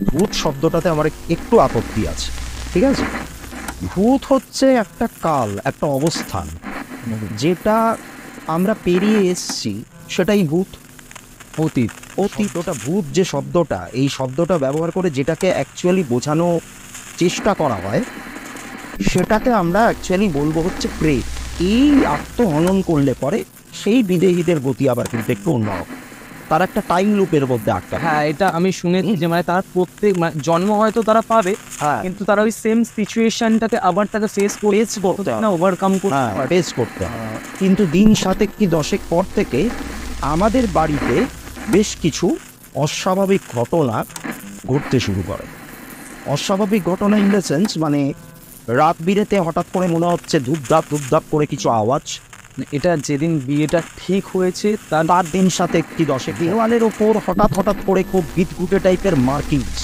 ভূত শব্দটাতে আমার একটু আপত্তি আছে, ঠিক আছে? ভূত হচ্ছে একটা কাল, একটা অবস্থান, যেটা আমরা পেরিয়ে এসছি, সেটাই ভূত। অতীত, অতীতটা ভূত যে শব্দটা, এই শব্দটা ব্যবহার করে যেটাকে অ্যাকচুয়ালি বোঝানো চেষ্টা করা হয়, সেটাকে আমরা অ্যাকচুয়ালি বলবো হচ্ছে প্রেত। এই আত্মহনন করলে পরে সেই বিদেহীদের গতি আবার কিন্তু একটু অন্যরকম, তার একটা টাইম লুপের মধ্যে আটকা। হ্যাঁ, এটা আমি শুনেছি যে মানে তার প্রত্যেক জন্ম হয়তো তারা পাবে, কিন্তু তারা ওই সেম সিচুয়েশনটাকে আবার তাকে ফেস করতে না, ওভারকাম করতে হয়। কিন্তু দিন 7 কি 10 পর থেকে আমাদের বাড়িতে বেশ কিছু অস্বাভাবিক ঘটনা ঘটতে শুরু করে। অস্বাভাবিক ঘটনা ইন দ্য সেন্স, মানে রাত বিরেতে হঠাৎ করে মনে হচ্ছে ধূপধাপ ধূপধাপ করে কিছু আওয়াজ। এটা যেদিন বিয়েটা ঠিক হয়েছে তার দিন 7 কি 10 দেওয়ালের ওপর হঠাৎ করে খুব বিদঘুটে টাইপের মার্কিংস,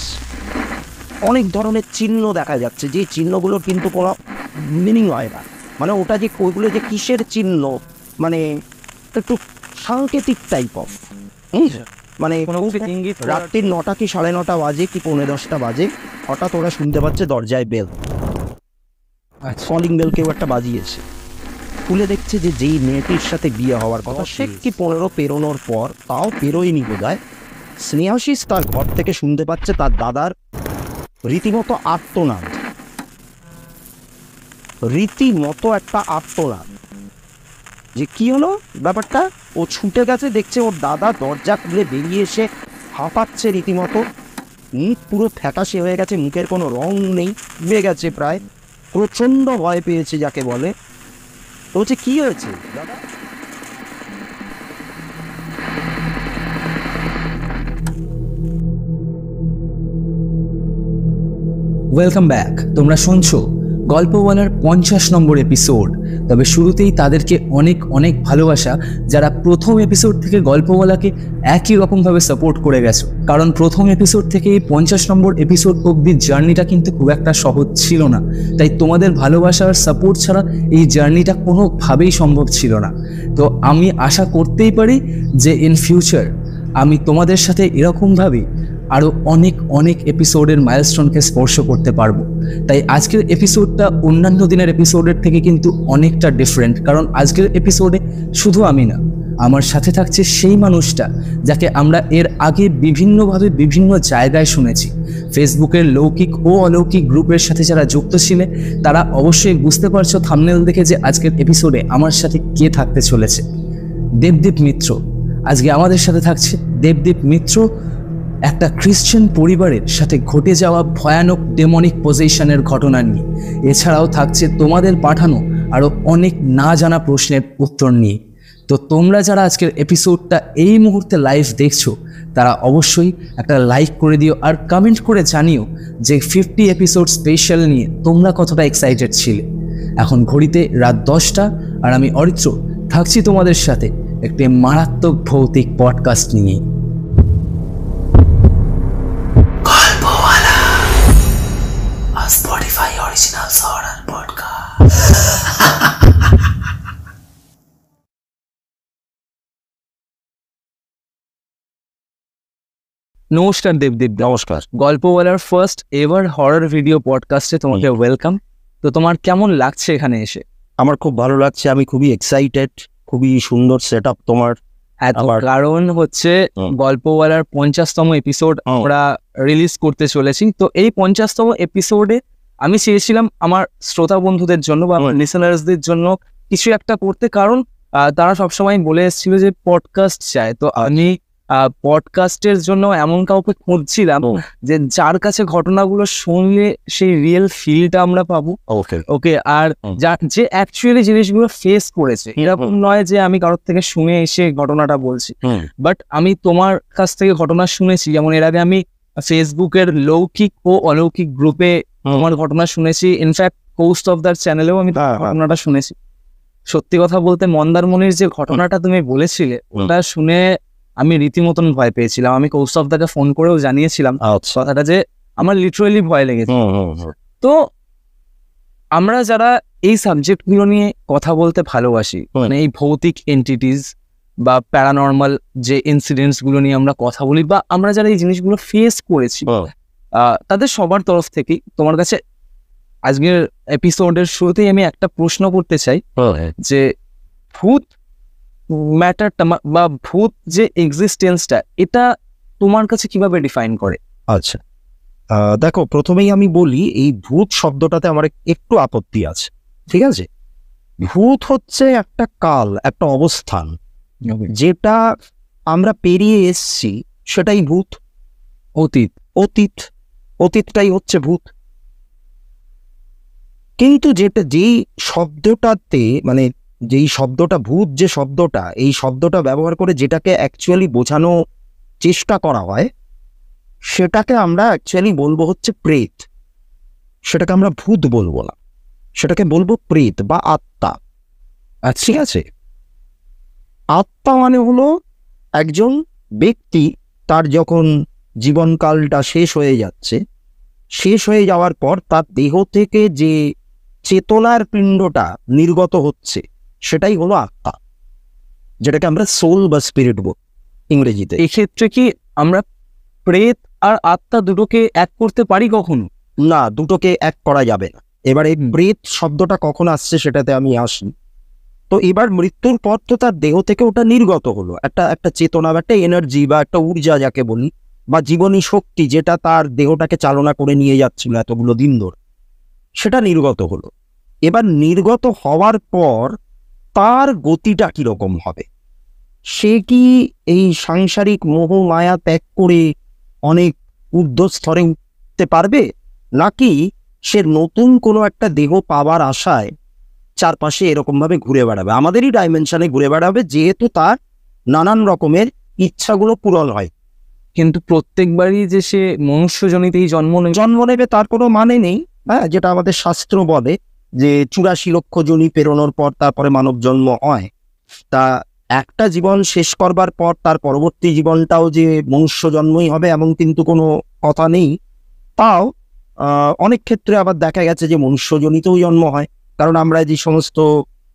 অনেক ধরনের চিহ্ন দেখা যাচ্ছে, যে চিহ্নগুলোর কিন্তু কোনো মিনিং হয় না। মানে ওটা যে ওইগুলো যে কিসের চিহ্ন, মানে একটু সাংকেতিক টাইপ অফ, মানে রাত্রির 9টা কি 9:30 বাজে কি 9:45 বাজে, হঠাৎ ওরা শুনতে পাচ্ছে দরজায় বেল, কলিং বেল কেউ একটা বাজিয়েছে। খুলে দেখছে যে যেই মেয়েটির সাথে বিয়ে হওয়ার কথা, সে কি 15 পেরোনোর পর, তাও পেরোয়নি বোধহয়, স্নেহাশিস তার ঘর থেকে শুনতে পাচ্ছে তার দাদার রীতিমতো আর্তনাদ, রীতিমতো একটা আর্তনাদ। যে কি হলো ব্যাপারটা, ও ছুটে গেছে, দেখছে ওর দাদা দরজা খুলে বেরিয়ে এসে হাঁপাচ্ছে রীতিমতো, মুখ পুরো ফ্যাকাশে হয়ে গেছে, মুখের কোনো রং নেই, ডুবে গেছে প্রায়, প্রচণ্ড ভয় পেয়েছে যাকে বলে। তো হচ্ছে কি হয়েছে দাদা? Welcome back. তোমরা শুনছো গল্প বলার 50 নম্বর এপিসোড। তবে শুরুতেই তাদেরকে অনেক অনেক ভালোবাসা যারা প্রথম এপিসোড থেকে গল্প বলাকে একই রকমভাবে সাপোর্ট করে গেছো, কারণ প্রথম এপিসোড থেকে 50 নম্বর এপিসোড অব্দি জার্নিটা কিন্তু খুব একটা সহজ ছিল না। তাই তোমাদের ভালোবাসা আর সাপোর্ট ছাড়া এই জার্নিটা কোনোভাবেই সম্ভব ছিল না। তো আমি আশা করতেই পারি যে ইন ফিউচার আমি তোমাদের সাথে এরকমভাবে আরও অনেক অনেক এপিসোডের মাইলস্টোনকে স্পর্শ করতে পারবো। তাই আজকের এপিসোডটা অন্যান্য দিনের এপিসোডের থেকে কিন্তু অনেকটা ডিফারেন্ট, কারণ আজকের এপিসোডে শুধু আমি না, আমার সাথে থাকছে সেই মানুষটা যাকে আমরা এর আগে বিভিন্নভাবে বিভিন্ন জায়গায় শুনেছি। ফেসবুকের লৌকিক ও অলৌকিক গ্রুপের সাথে যারা যুক্ত ছিলেন তারা অবশ্যই বুঝতে পারছো থাম্বনেল দেখে যে আজকের এপিসোডে আমার সাথে কে থাকতে চলেছে। দেবদীপ মিত্র আজকে আমাদের সাথে থাকছে। দেবদীপ মিত্র একটা খ্রিশ্চান পরিবারের সাথে ঘটে যাওয়া ভয়ানক ডেমনিক পজিশনের ঘটনা নিয়ে, এছাড়াও থাকছে তোমাদের পাঠানো আরও অনেক না জানা প্রশ্নের উত্তর নিয়ে। তো তোমরা যারা আজকের এপিসোডটা এই মুহূর্তে লাইভ দেখছো তারা অবশ্যই একটা লাইক করে দিও আর কমেন্ট করে জানিও যে 50 এপিসোড স্পেশাল নিয়ে তোমরা কতটা এক্সাইটেড ছিলে। এখন ঘড়িতে রাত 10টা আর আমি অরিত্র থাকছি তোমাদের সাথে একটি মারাত্মক ভৌতিক পডকাস্ট নিয়ে। Spotify original horror podcast. নমস্কার দেবদীপ। নমস্কার। গল্প বলার ফার্স্ট এভার হরর ভিডিও পডকাস্টে তোমাকে ওয়েলকাম। তো তোমার কেমন লাগছে এখানে এসে? আমার খুব ভালো লাগছে, আমি খুবই এক্সাইটেড, খুবই সুন্দর সেট আপ তোমার। কারণ হচ্ছে গল্প বলার 50তম এপিসোড আমরা রিলিজ করতে চলেছি। তো এই 50তম এপিসোডে আমি চেয়েছিলাম আমার শ্রোতা বন্ধুদের জন্য বা লিসেনার্সদের জন্য কিছু একটা করতে, কারণ তারা সবসময় বলে এসেছিল যে পডকাস্ট চায়। তো আমি পডকাস্টের জন্য এমন কাউকে খুঁজছিলাম যে যার কাছে ঘটনাগুলো শুনলে সেই রিয়েল ফিলটা আমরা পাবো। ওকে, আর যে অ্যাকচুয়ালি জিনিসগুলো ফেস করেছে, এরকম নয় যে আমি কারোর থেকে শুনে এসে ঘটনাটা বলছি, বাট আমি তোমার কাছ থেকে ঘটনা শুনেছি। যেমন এর আগে আমি ফেসবুকের লৌকিক ও অলৌকিক গ্রুপে তোমার ঘটনা শুনেছি, ইনফ্যাক্ট কোস্ট অফ দ্য চ্যানেলেও আমি ঘটনাটা শুনেছি। সত্যি কথা বলতে মন্দারমণির যে ঘটনাটা তুমি বলেছিলে ওটা শুনে আমি রীতিমতন ভয় পেয়েছিলাম। আমি কোস্ট অফ দ্যাকে ফোন করেও জানিয়েছিলাম কথাটা যে আমার লিটারালি ভয় লেগেছে। তো আমরা যারা এই সাবজেক্টগুলো নিয়ে কথা বলতে ভালোবাসি, মানে এই ভৌতিক এন্টিটিস বা প্যারানর্মাল যে ইনসিডেন্টস গুলো নিয়ে আমরা কথা বলি, বা আমরা যারা এই জিনিসগুলো ফেস করেছি, তাদের সবার তরফ থেকেই তোমার কাছে আজকের এপিসোডের শুরুতেই আমি একটা প্রশ্ন করতে চাই যে ভূত ম্যাটারটা বা ভূত যে এক্সিস্টেন্সটা, এটা তোমার কাছে কিভাবে ডিফাইন করে? আচ্ছা, দেখো, প্রথমেই আমি বলি এই ভূত শব্দটাতে আমার একটু আপত্তি আছে। ঠিক আছে, ভূত হচ্ছে একটা কাল, একটা অবস্থান যেটা আমরা পেরিয়ে এসছি, সেটাই ভূত। অতীত অতীত, অতীতটাই হচ্ছে ভূত। কিন্তু যেই শব্দটাতে, মানে যেই শব্দটা ভূত, যে শব্দটা, এই শব্দটা ব্যবহার করে যেটাকে অ্যাকচুয়ালি বোঝানো চেষ্টা করা হয়, সেটাকে আমরা অ্যাকচুয়ালি বলবো হচ্ছে প্রেত। সেটাকে আমরা ভূত বলবো না, সেটাকে বলবো প্রেত বা আত্মা। ঠিক আছে, আত্মা মানে হলো একজন ব্যক্তি, তার যখন জীবনকালটা শেষ হয়ে যাচ্ছে, শেষ হয়ে যাওয়ার পর তার দেহ থেকে যে চেতনার পিণ্ডটা নির্গত হচ্ছে, সেটাই হলো আত্মা, যেটাকে আমরা সোল বা স্পিরিট বলি ইংরেজিতে। এক্ষেত্রে কি আমরা প্রেত আর আত্মা দুটোকে এক করতে পারি কখনো? না, দুটোকে এক করা যাবে না। এবারে প্রেত শব্দটা কখন আসছে সেটাতে আমি আসি। তো এবার মৃত্যুর পর তো তার দেহ থেকে ওটা নির্গত হলো, একটা চেতনা বা একটা এনার্জি বা একটা ঊর্জা যাকে বলি, বা জীবনী শক্তি, যেটা তার দেহটাকে চালনা করে নিয়ে যাচ্ছিল এতগুলো দিন ধরে, সেটা নির্গত হলো। এবার নির্গত হওয়ার পর তার গতিটা কিরকম হবে? সে কি এই সাংসারিক মোহ মায়া ত্যাগ করে অনেক ঊর্ধ্ব স্তরে উঠতে পারবে, নাকি সে নতুন কোনো একটা দেহ পাওয়ার আশায় চারপাশে এরকম ভাবে ঘুরে বেড়াবে, আমাদেরই ডাইমেনশনে ঘুরে বেড়াবে, যেহেতু তার নানান রকমের ইচ্ছাগুলো পূরণ হয়? কিন্তু প্রত্যেকবারই যে সে মনুষ্যজনিতেই জন্ম নেবে তার কোনো মানে নেই। হ্যাঁ, যেটা আমাদের শাস্ত্র বলে যে 84 লক্ষ জনি পেরোনোর পর তারপরে মানব জন্ম হয়। তা একটা জীবন শেষ করবার পর তার পরবর্তী জীবনটাও যে মনুষ্য জন্মই হবে এমন কিন্তু কোনো কথা নেই। তাও অনেক ক্ষেত্রে আবার দেখা গেছে যে মনুষ্যজনিতও জন্ম হয়, কারণ আমরা যে সমস্ত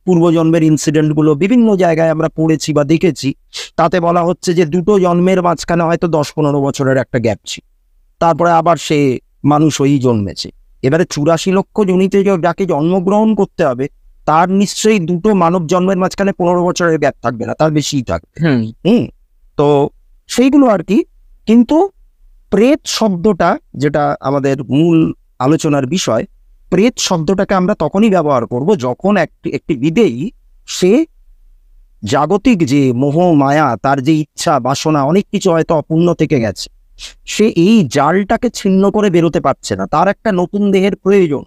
পূর্বজন্মের ইনসিডেন্টগুলো বিভিন্ন জায়গায় আমরা পড়েছি বা দেখেছি, তাতে বলা হচ্ছে যে দুটো জন্মের মাঝখানে হয়তো 10-15 বছরের একটা গ্যাপ ছিল, তারপরে আবার সে মানুষ হয়েই জন্মেছে। এবারে 84 লক্ষ জনিতে যাকে জন্মগ্রহণ করতে হবে, তার নিশ্চয়ই দুটো মানব জন্মের মাঝখানে 15 বছরের গ্যাপ থাকবে না, তার বেশিই থাকবে। তো সেইগুলো আর কি। কিন্তু প্রেত শব্দটা, যেটা আমাদের মূল আলোচনার বিষয়, প্রেত শব্দটাকে আমরা তখনই ব্যবহার করব যখন একটি বিদেয়ী সে জাগতিক যে মোহ মায়া, তার যে ইচ্ছা বাসনা, অনেক কিছু হয়তো অপূর্ণ থেকে গেছে, সে এই জালটাকে ছিন্ন করে বেরোতে পারছে না, তার একটা নতুন দেহের প্রয়োজন,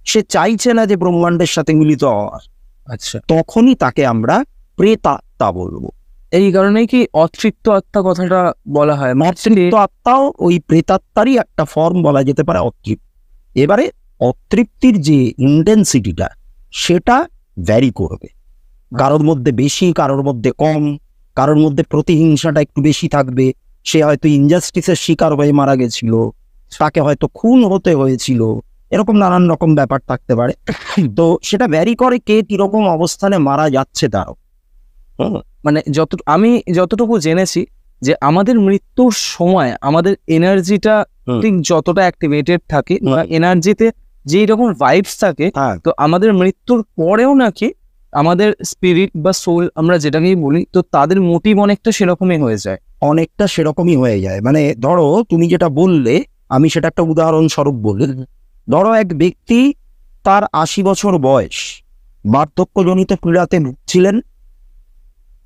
সে চাইছে না যে ব্রহ্মাণ্ডের সাথে মিলিত হওয়ার। আচ্ছা, তখনই তাকে আমরা প্রেতাত্মা বলবো। এই কারণেই কি অতৃপ্ত আত্মা কথাটা বলা হয়? অতৃপ্ত আত্মাও ওই প্রেতাত্মারই একটা ফর্ম বলা যেতে পারে, অতৃপ্ত। এবারে অতৃপ্তির যে ইন্টেন্সিটিটা, সেটা ভ্যারি করবে, কারোর মধ্যে বেশি, কারোর মধ্যে কম, কারোর মধ্যে প্রতিহিংসাটা একটু বেশি থাকবে, সে হয়তো ইনজাস্টিসের শিকার হয়ে মারা গেছিল, তাকে হয়তো খুন হতে হয়েছিল, এরকম নানান রকম ব্যাপার থাকতে পারে। তো সেটা ভ্যারি করে কে কিরকম অবস্থানে মারা যাচ্ছে তারও। মানে আমি যতটুকু জেনেছি যে আমাদের মৃত্যুর সময় আমাদের এনার্জিটা ঠিক যতটা অ্যাক্টিভেটেড থাকে, এনার্জিতে যেই রকম ভাইবস থাকে, তো আমাদের মৃত্যুর পরেও নাকি আমাদের স্পিরিট বা সোল, আমরা যেটাকেই বলি, তো তাদের মোটিভ অনেকটা সেরকমই হয়ে যায়। অনেকটা সেরকমই হয়ে যায়। মানে ধরো তুমি যেটা বললে, আমি সেটা একটা উদাহরণস্বরূপ বলি। ধরো এক ব্যক্তি, তার 80 বছর বয়স, বার্ধক্যজনিত পীড়াতে ভুগছিলেন,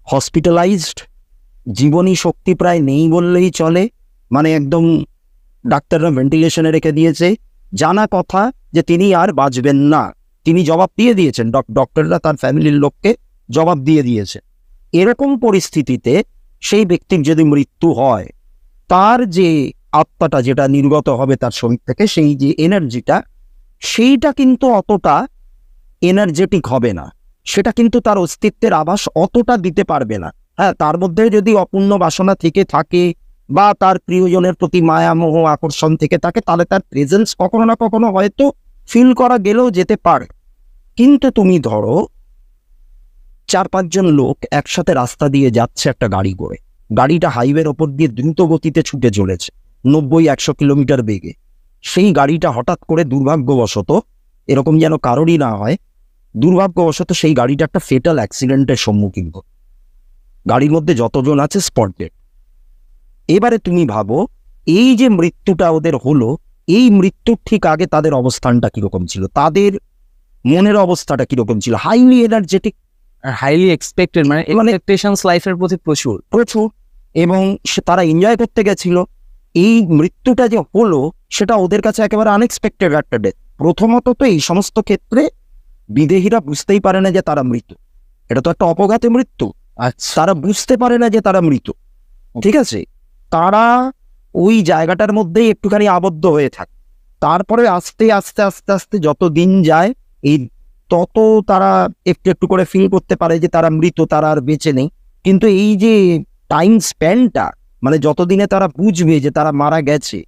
হসপিটালাইজড, জীবনী শক্তি প্রায় নেই বললেই চলে, মানে একদম ডাক্তাররা ভেন্টিলেশনে রেখে দিয়েছে, জানা কথা যে তিনি আর বাঁচবেন না, তিনি জবাব দিয়ে দিয়েছেন, ডক্টররা তার ফ্যামিলির লোককে জবাব দিয়ে দিয়েছে। এরকম পরিস্থিতিতে সেই ব্যক্তির যদি মৃত্যু হয়, তার যে আত্মাটা যেটা নির্গত হবে তার শরীর থেকে, সেই যে এনার্জিটা, সেইটা কিন্তু অতটা এনার্জেটিক হবে না, সেটা কিন্তু তার অস্তিত্বের আভাস অতটা দিতে পারবে না। হ্যাঁ, তার মধ্যে যদি অপূর্ণ বাসনা থেকে থাকে বা তার প্রিয়জনের প্রতি মায়া মোহ আকর্ষণ থেকে থাকে, তাহলে তার প্রেজেন্স কখনো না কখনো হয়তো ফিল করা গেলেও যেতে পারে। কিন্তু তুমি ধরো 4-5 জন লোক একসাথে রাস্তা দিয়ে যাচ্ছে একটা গাড়ি করে, গাড়িটা হাইওয়ের ওপর দিয়ে দ্রুত গতিতে ছুটে চলেছে 90-100 কিলোমিটার বেগে, সেই গাড়িটা হঠাৎ করে দুর্ভাগ্যবশত, এরকম যেন কারোরই না হয়, দুর্ভাগ্যবশত সেই গাড়িটা একটা ফেটাল অ্যাক্সিডেন্টের সম্মুখীন হল। গাড়ির মধ্যে যতজন আছে স্পট ডেড। এবারে তুমি ভাবো, এই যে মৃত্যুটা ওদের হলো, এই মৃত্যুর ঠিক আগে তাদের অবস্থানটা কিরকম ছিল, তাদের মনের অবস্থাটা কিরকম ছিল? হাইলি এনার্জেটিক, হাইলি এক্সপেক্টেড, মানে এক্সপেকটেশনস লাইফের প্রতি প্রচুর। এবং তারা এনজয় করতে গেছিল। এই মৃত্যুটা যে হলো সেটা ওদের কাছে একেবারে আনএক্সপেক্টেড একটা ডেথ। প্রথমত তো এই সমস্ত ক্ষেত্রে বিদেহীরা বুঝতেই পারে না যে তারা মৃত, এটা তো একটা অপঘাতে মৃত্যু। আচ্ছা, তারা বুঝতে পারে না যে তারা মৃত, ঠিক আছে? তারা ওই জায়গাটার মধ্যেই একটুখানি আবদ্ধ হয়ে থাকে। তারপরে আস্তে আস্তে আস্তে আস্তে যত দিন যায়, এই তত তারা একটু একটু করে ফিল করতে পারে যে তারা মৃত, তারা আর বেঁচে নেই। কিন্তু এই যে টাইম স্প্যানটা, মানে যতদিনে তারা বুঝবে যে তারা মারা গেছে,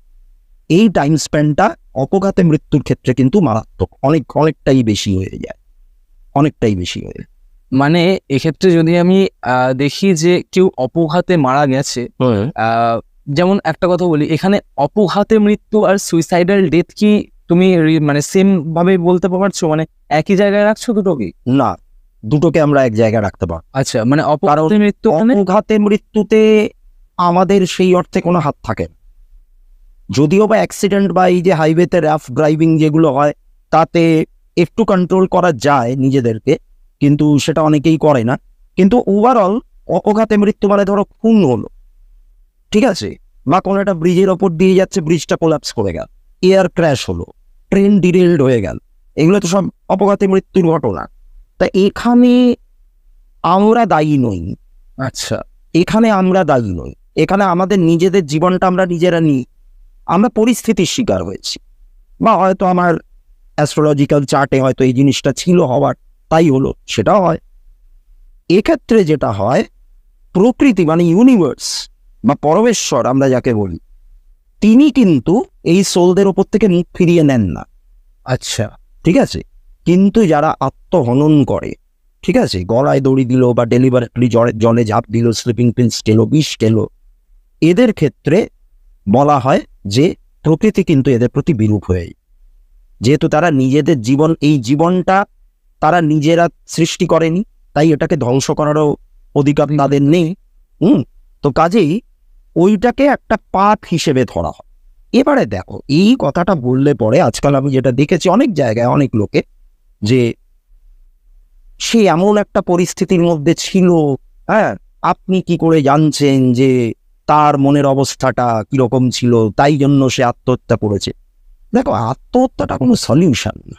এই টাইম স্প্যানটা অপঘাতে মৃত্যুর ক্ষেত্রে কিন্তু মারাত্মক, অনেকটাই বেশি হয়ে যায়, অনেকটাই বেশি হয়ে যায়। মানে এক্ষেত্রে যদি আমি দেখি যে কেউ অপঘাতে মারা গেছে, যেমন একটা কথা বলি, এখানে অপঘাতে মৃত্যু আর সুইসাইডাল ডেথ কি তুমি মানে সেম ভাবে বলতে পারছো, মানে একই জায়গায় রাখছো দুটোকে? না, দুটোকে আমরা এক জায়গায় রাখতে পারবো। আচ্ছা, মানে অপঘাতে মৃত্যু, অপঘাতে মৃত্যুতে আমাদের সেই অর্থে কোনো হাত থাকে না। যদিও বা অ্যাক্সিডেন্ট বা এই যে হাইওয়েতে রাফ ড্রাইভিং যেগুলো হয়, তাতে একটু কন্ট্রোল করা যায় নিজেদেরকে, কিন্তু সেটা অনেকেই করে না। কিন্তু ওভারঅল অপঘাতে মৃত্যু মানে ধরো খুন হলো, ঠিক আছে, বা কোনো একটা ব্রিজের ওপর দিয়ে যাচ্ছে, ব্রিজটা কোলাপস করে গেল, এয়ার ক্র্যাশ হলো, ট্রেন ডিরেলড হয়ে গেল, এগুলো তো সব অপঘাতে মৃত্যুর ঘটনা। তা এখানে আমরা দায়ী নই। আচ্ছা, এখানে আমরা দায়ী নই, এখানে আমাদের নিজেদের জীবনটা আমরা নিজেরা নিই। আমরা পরিস্থিতির শিকার হয়েছি, বা হয়তো আমার অ্যাস্ট্রোলজিক্যাল চার্টে হয়তো এই জিনিসটা ছিল হওয়ার, তাই হলো, সেটাও হয়। এক্ষেত্রে যেটা হয়, প্রকৃতি মানে ইউনিভার্স বা পরমেশ্বর আমরা যাকে বলি, তিনি কিন্তু এই সোলদের ওপর থেকে মুখ ফিরিয়ে নেন না। আচ্ছা, ঠিক আছে? কিন্তু যারা আত্মহনন করে, ঠিক আছে, গলায় দড়ি দিল বা ডেলিভারেটলি জলে ঝাঁপ দিল, স্লিপিং পিলস খেলো, বিষ খেলো, এদের ক্ষেত্রে বলা হয় যে প্রকৃতি কিন্তু এদের প্রতি বিরূপ হয়ে, যেহেতু তারা নিজেদের জীবন, এই জীবনটা তারা নিজেরা সৃষ্টি করেনি, তাই এটাকে ধ্বংস করারও অধিকার তাদের নেই। তো কাজেই ওইটাকে একটা পাপ হিসেবে ধরা হয়। এবারে দেখো, এই কথাটা বললে পরে আজকাল আমি যেটা দেখেছি অনেক জায়গায়, অনেক লোকে, যে সে এমন একটা পরিস্থিতির মধ্যে ছিল, হ্যাঁ, আপনি কি করে জানছেন যে তার মনের অবস্থাটা কিরকম ছিল, তাই জন্য সে আত্মহত্যা করেছে? দেখো, আত্মহত্যাটা কোনো সলিউশন না।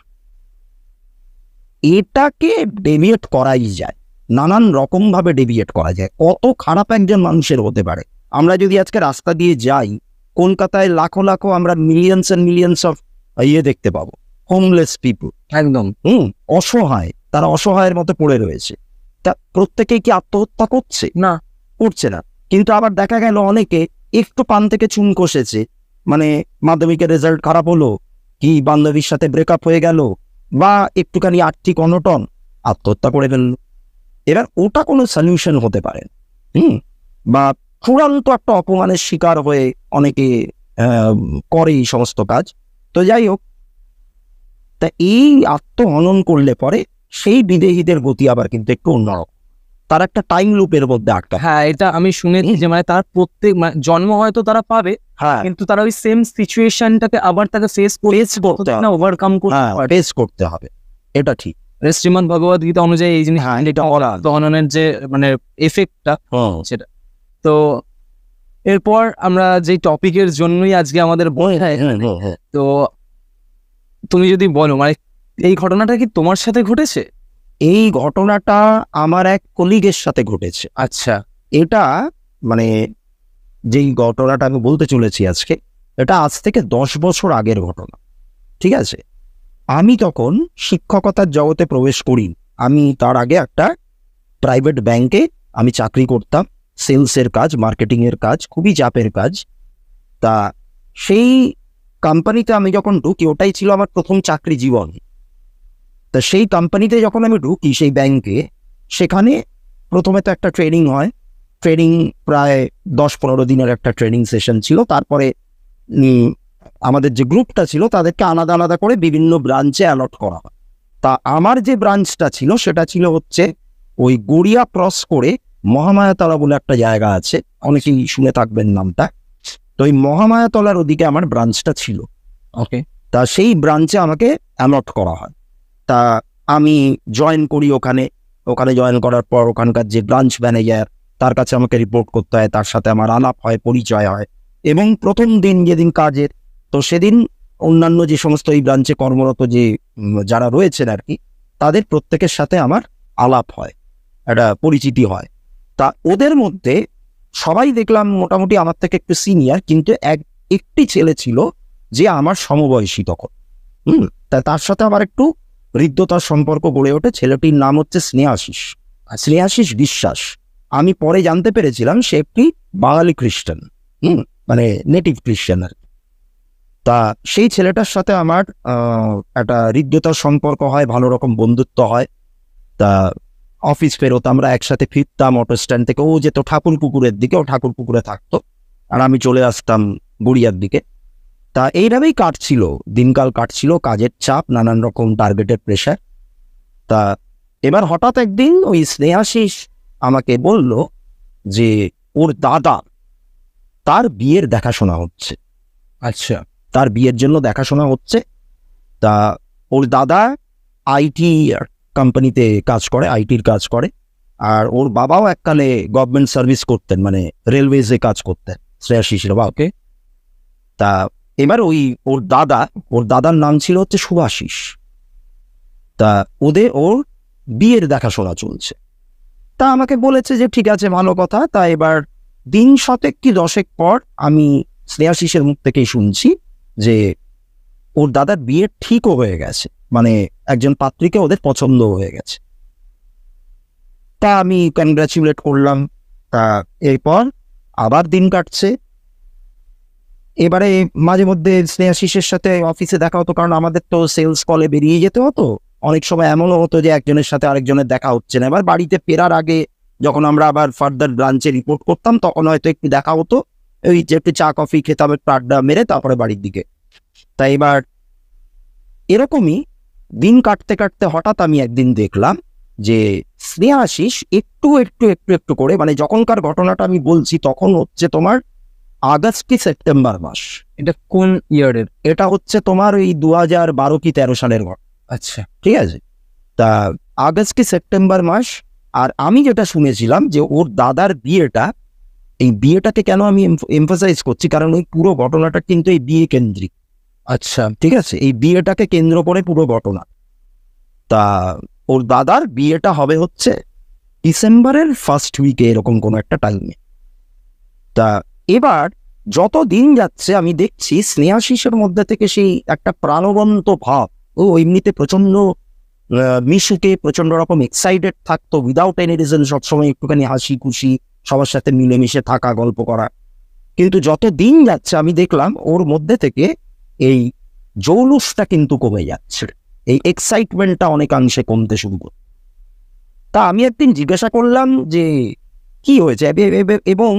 এটাকে ডেভিয়েট করাই যায়, নানান রকম ভাবে ডেভিয়েট করা যায়। কত খারাপ একজন মানুষের হতে পারে। আমরা যদি আজকে রাস্তা দিয়ে যাই, কলকাতায় লাখো লাখো আমরা মিলিয়নস এন্ড মিলিয়নস অফ দেখতে পাবো, হোমলেস পিপল, একদম অসহায়, তারা অসহায়ের মতো পড়ে রয়েছে। তা প্রত্যেকেই কি আত্মহত্যা করছে? না, করছে না। কিন্তু আবার দেখা গেল অনেকে একটু পান থেকে চুন কষেছে, মানে মাধ্যমিকের রেজাল্ট খারাপ হলো, কি বান্ধবীর সাথে ব্রেকআপ হয়ে গেল, বা একটুখানি আর্থিক অনটন, আত্মহত্যা করে ফেললো। এবার ওটা কোনো সলিউশন হতে পারে, বা চূড়ান্ত একটা অপমানের শিকার হয়ে অনেকে করে এই সমস্ত কাজ। তো যাই হোক, তা এই আত্মহনন করলে পরে সেই বিদেহীদের গতি আবার কিন্তু একটু অন্যরকম, তার একটা টাইম লুপের মধ্যে আটকা। হ্যাঁ, এটা আমি শুনেছি যে মানে তার প্রত্যেক জন্ম হয়তো তারা পাবে, হ্যাঁ, কিন্তু তারা ওই সেম সিচুয়েশনটাকে আবার তাকে ফেস করতে না, ওভারকাম করতে হবে, এটা ঠিক। শ্রীমদ ভগবদ গীতা অনুযায়ী এই জিনিস, এটা আত্মহননের যে মানে এফেক্টটা সেটা। তো এরপর আমরা যে টপিকের জন্যই আজকে আমাদের তো তুমি যদি বলো, মানে এই ঘটনাটা কি তোমার সাথে ঘটেছে? এই ঘটনাটা আমার এক কলিগের সাথে ঘটেছে। আচ্ছা, এটা মানে যেই ঘটনাটা আমি বলতে চলেছি আজকে, এটা আজ থেকে 10 বছর আগের ঘটনা, ঠিক আছে? আমি তখন শিক্ষকতার জগতে প্রবেশ করি। আমি তার আগে একটা প্রাইভেট ব্যাংকে আমি চাকরি করতাম, সেলসের কাজ, মার্কেটিংয়ের কাজ, খুবই চাপের কাজ। তা সেই কোম্পানিতে আমি যখন ঢুকি, ওটাই ছিল আমার প্রথম চাকরি জীবন। তা সেই কোম্পানিতে যখন আমি ঢুকি, সেই ব্যাংকে, সেখানে প্রথমে তো একটা ট্রেনিং হয়। ট্রেনিং প্রায় 10-15 দিনের একটা ট্রেনিং সেশন ছিল। তারপরে আমাদের যে গ্রুপটা ছিল তাদেরকে আলাদা আলাদা করে বিভিন্ন ব্রাঞ্চে অ্যালট করা হয়। তা আমার যে ব্রাঞ্চটা ছিল সেটা ছিল হচ্ছে ওই গড়িয়া ক্রস করে মহামায়াতলা বলে একটা জায়গা আছে, অনেকেই শুনে থাকবেন নামটা। তো ওই মহামায়াতলার ওদিকে আমার ব্রাঞ্চটা ছিল। ওকে। তা সেই ব্রাঞ্চে আমাকে অ্যালট করা হয়। তা আমি জয়েন করি ওখানে জয়েন করার পর ওখানকার যে ব্রাঞ্চ ম্যানেজার, তার কাছে আমাকে রিপোর্ট করতে হয়, তার সাথে আমার আলাপ হয়, পরিচয় হয়। এবং প্রথম দিন যেদিন কাজের, তো সেদিন অন্যান্য যে সমস্ত এই ব্রাঞ্চে কর্মরত যে যারা রয়েছেন আর কি, তাদের প্রত্যেকের সাথে আমার আলাপ হয়, একটা পরিচিতি হয়। তা ওদের মধ্যে সবাই দেখলাম মোটামুটি আমার থেকে একটু সিনিয়র, কিন্তু একটি ছেলে ছিল যে আমার সমবয়সী তখন। তার সাথে আমার একটু হৃদ্যতার সম্পর্ক গড়ে ওঠে। ছেলেটির নাম হচ্ছে স্নেহাশিস বিশ্বাস। আমি পরে জানতে পেরেছিলাম সে একটি বাঙালি খ্রিস্টান, মানে নেটিভ খ্রিস্টান আর কি। তা সেই ছেলেটার সাথে আমার একটা হৃদ্যতার সম্পর্ক হয়, ভালো রকম বন্ধুত্ব হয়। তা অফিস ফেরত আমরা একসাথে ফিরতাম অটো স্ট্যান্ড থেকে। ও যেত ঠাকুরপুকুরের দিকে, ও ঠাকুরপুকুরে থাকতো, আর আমি চলে আসতাম গড়িয়ার দিকে। তা এইভাবেই কাটছিল দিনকাল, কাটছিল কাজের চাপ, নানান রকম টার্গেটের প্রেশার। তা এবার হঠাৎ একদিন ওই স্নেহাশিস আমাকে বলল যে ওর দাদা, তার বিয়ের দেখাশোনা হচ্ছে। আচ্ছা। তার বিয়ের জন্য দেখাশোনা হচ্ছে। তা ওর দাদা আইটি কোম্পানিতে কাজ করে, আইটির কাজ করে। আর ওর বাবাও এককালে গভর্নমেন্ট সার্ভিস করতেন, মানে রেলওয়েজে কাজ করতেন, শ্রেয়াশিসের বাবা। ওকে। তা এবার ওর দাদার নাম ছিল হচ্ছে শুভাশিস। তা ওর বিয়ের দেখাশোনা চলছে। তা আমাকে বলেছে যে ঠিক আছে, ভালো কথা। তা এবার দিন 7 কি 10 পর আমি স্নেহাশিসের মুখ থেকেই শুনছি যে ওর দাদার বিয়ে ঠিকও হয়ে গেছে, মানে একজন পাত্রীকে ওদের পছন্দ হয়ে গেছে। তা আমি কনগ্রাচুলেট করলাম। তা এরপর আবার দিন কাটছে। এবারে মাঝে মধ্যে স্নেহাশিসের সাথে অফিসে দেখা হতো, কারণ আমাদের তো সেলস কলে বেরিয়ে যেতে হতো। অনেক সময় এমনও হতো যে একজনের সাথে আরেকজনের দেখা হচ্ছে না। এবার বাড়িতে ফেরার আগে যখন আমরা আবার ফার্দার ব্রাঞ্চে রিপোর্ট করতাম, তখন হয়তো একটু দেখা হতো, ওই যে একটু চা কফি খেতাম, একটু আড্ডা মেরে তারপরে বাড়ির দিকে। তাই এবার এরকমই দিন কাটতে কাটতে হঠাৎ আমি একদিন দেখলাম যে স্নেহাশিস একটু একটু একটু একটু করে, মানে যখনকার ঘটনাটা আমি বলছি তখন হচ্ছে তোমার আগস্ট কি সেপ্টেম্বর মাস। এটা কোন ইয়ারের? এটা হচ্ছে তোমার ওই 2012 কি 13 সালের ঘটনা। আচ্ছা, ঠিক আছে। তা আগস্ট কি সেপ্টেম্বর মাস। আর আমি যেটা শুনেছিলাম যে ওর দাদার বিয়েটা, এই বিয়েটাকে কেন আমি এমফাসাইজ করছি, কারণ ওই পুরো ঘটনাটা কিন্তু এই বিয়ে কেন্দ্রিক। আচ্ছা, ঠিক আছে, এই বিয়েটাকে কেন্দ্র করে পুরো ঘটনা। তা ওর দাদার বিয়েটা হবে হচ্ছে ডিসেম্বরের ফার্স্ট উইকে, এরকম কোনো একটা টাইমে। তা এবার যত দিন যাচ্ছে আমি দেখছি স্নেহাশিসের মধ্যে থেকে সেই একটা প্রাণবন্ত ভাব, ও এমনিতে প্রচন্ড মিশুকে, প্রচন্ড রকম এক্সাইটেড থাকতো, উইদাউট এনি রিজন, সবসময় একটুখানি হাসি খুশি, সবার সাথে মিলেমিশে থাকা, গল্প করা। কিন্তু যত দিন যাচ্ছে আমি দেখলাম ওর মধ্যে থেকে এই জৌলুসটা কিন্তু কমে যাচ্ছে, এই এক্সাইটমেন্টটা অনেকাংশে কমতে শুরু করে। তা আমি একদিন জিজ্ঞাসা করলাম যে কি হয়েছে, এবং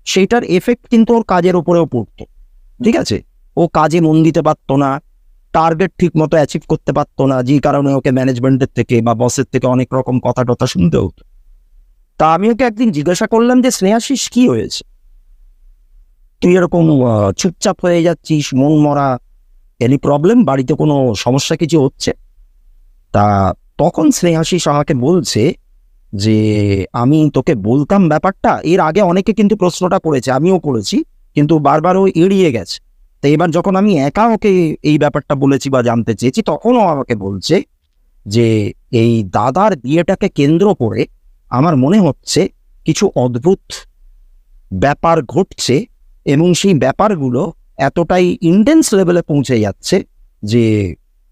সেইটার এফেক্ট কিন্তু ওর কাজের উপরেও পড়তো। ঠিক আছে, ও কাজে মন দিতে পারতো না, টার্গেট ঠিক মতো অ্যাচিভ করতে পারতো না, যে কারণে ওকে ম্যানেজমেন্টের থেকে বা বসের থেকে অনেক রকম কথা টথা শুনতে হতো। তা আমি ওকে একদিন জিজ্ঞাসা করলাম যে স্নেহাশিস কি হয়েছে, তুই এরকম চুপচাপ হয়ে যাচ্ছিস, মন মরা, এনি প্রবলেম, বাড়িতে কোনো সমস্যা কিছু হচ্ছে? তা তখন স্নেহাশিস আমাকে বলছে যে আমি তোকে বলতাম ব্যাপারটা, এর আগে অনেকে কিন্তু প্রশ্নটা করেছে, আমিও করেছি, কিন্তু বারবার ও এড়িয়ে গেছে। তো এবার যখন আমি একা ওকে এই ব্যাপারটা বলেছি বা জানতে চেয়েছি, তখনও আমাকে বলছে যে এই দাদার বিয়েটাকে কেন্দ্র করে আমার মনে হচ্ছে কিছু অদ্ভুত ব্যাপার ঘটছে, এবং সেই ব্যাপারগুলো এতটাই ইন্টেন্স লেভেলে পৌঁছে যাচ্ছে যে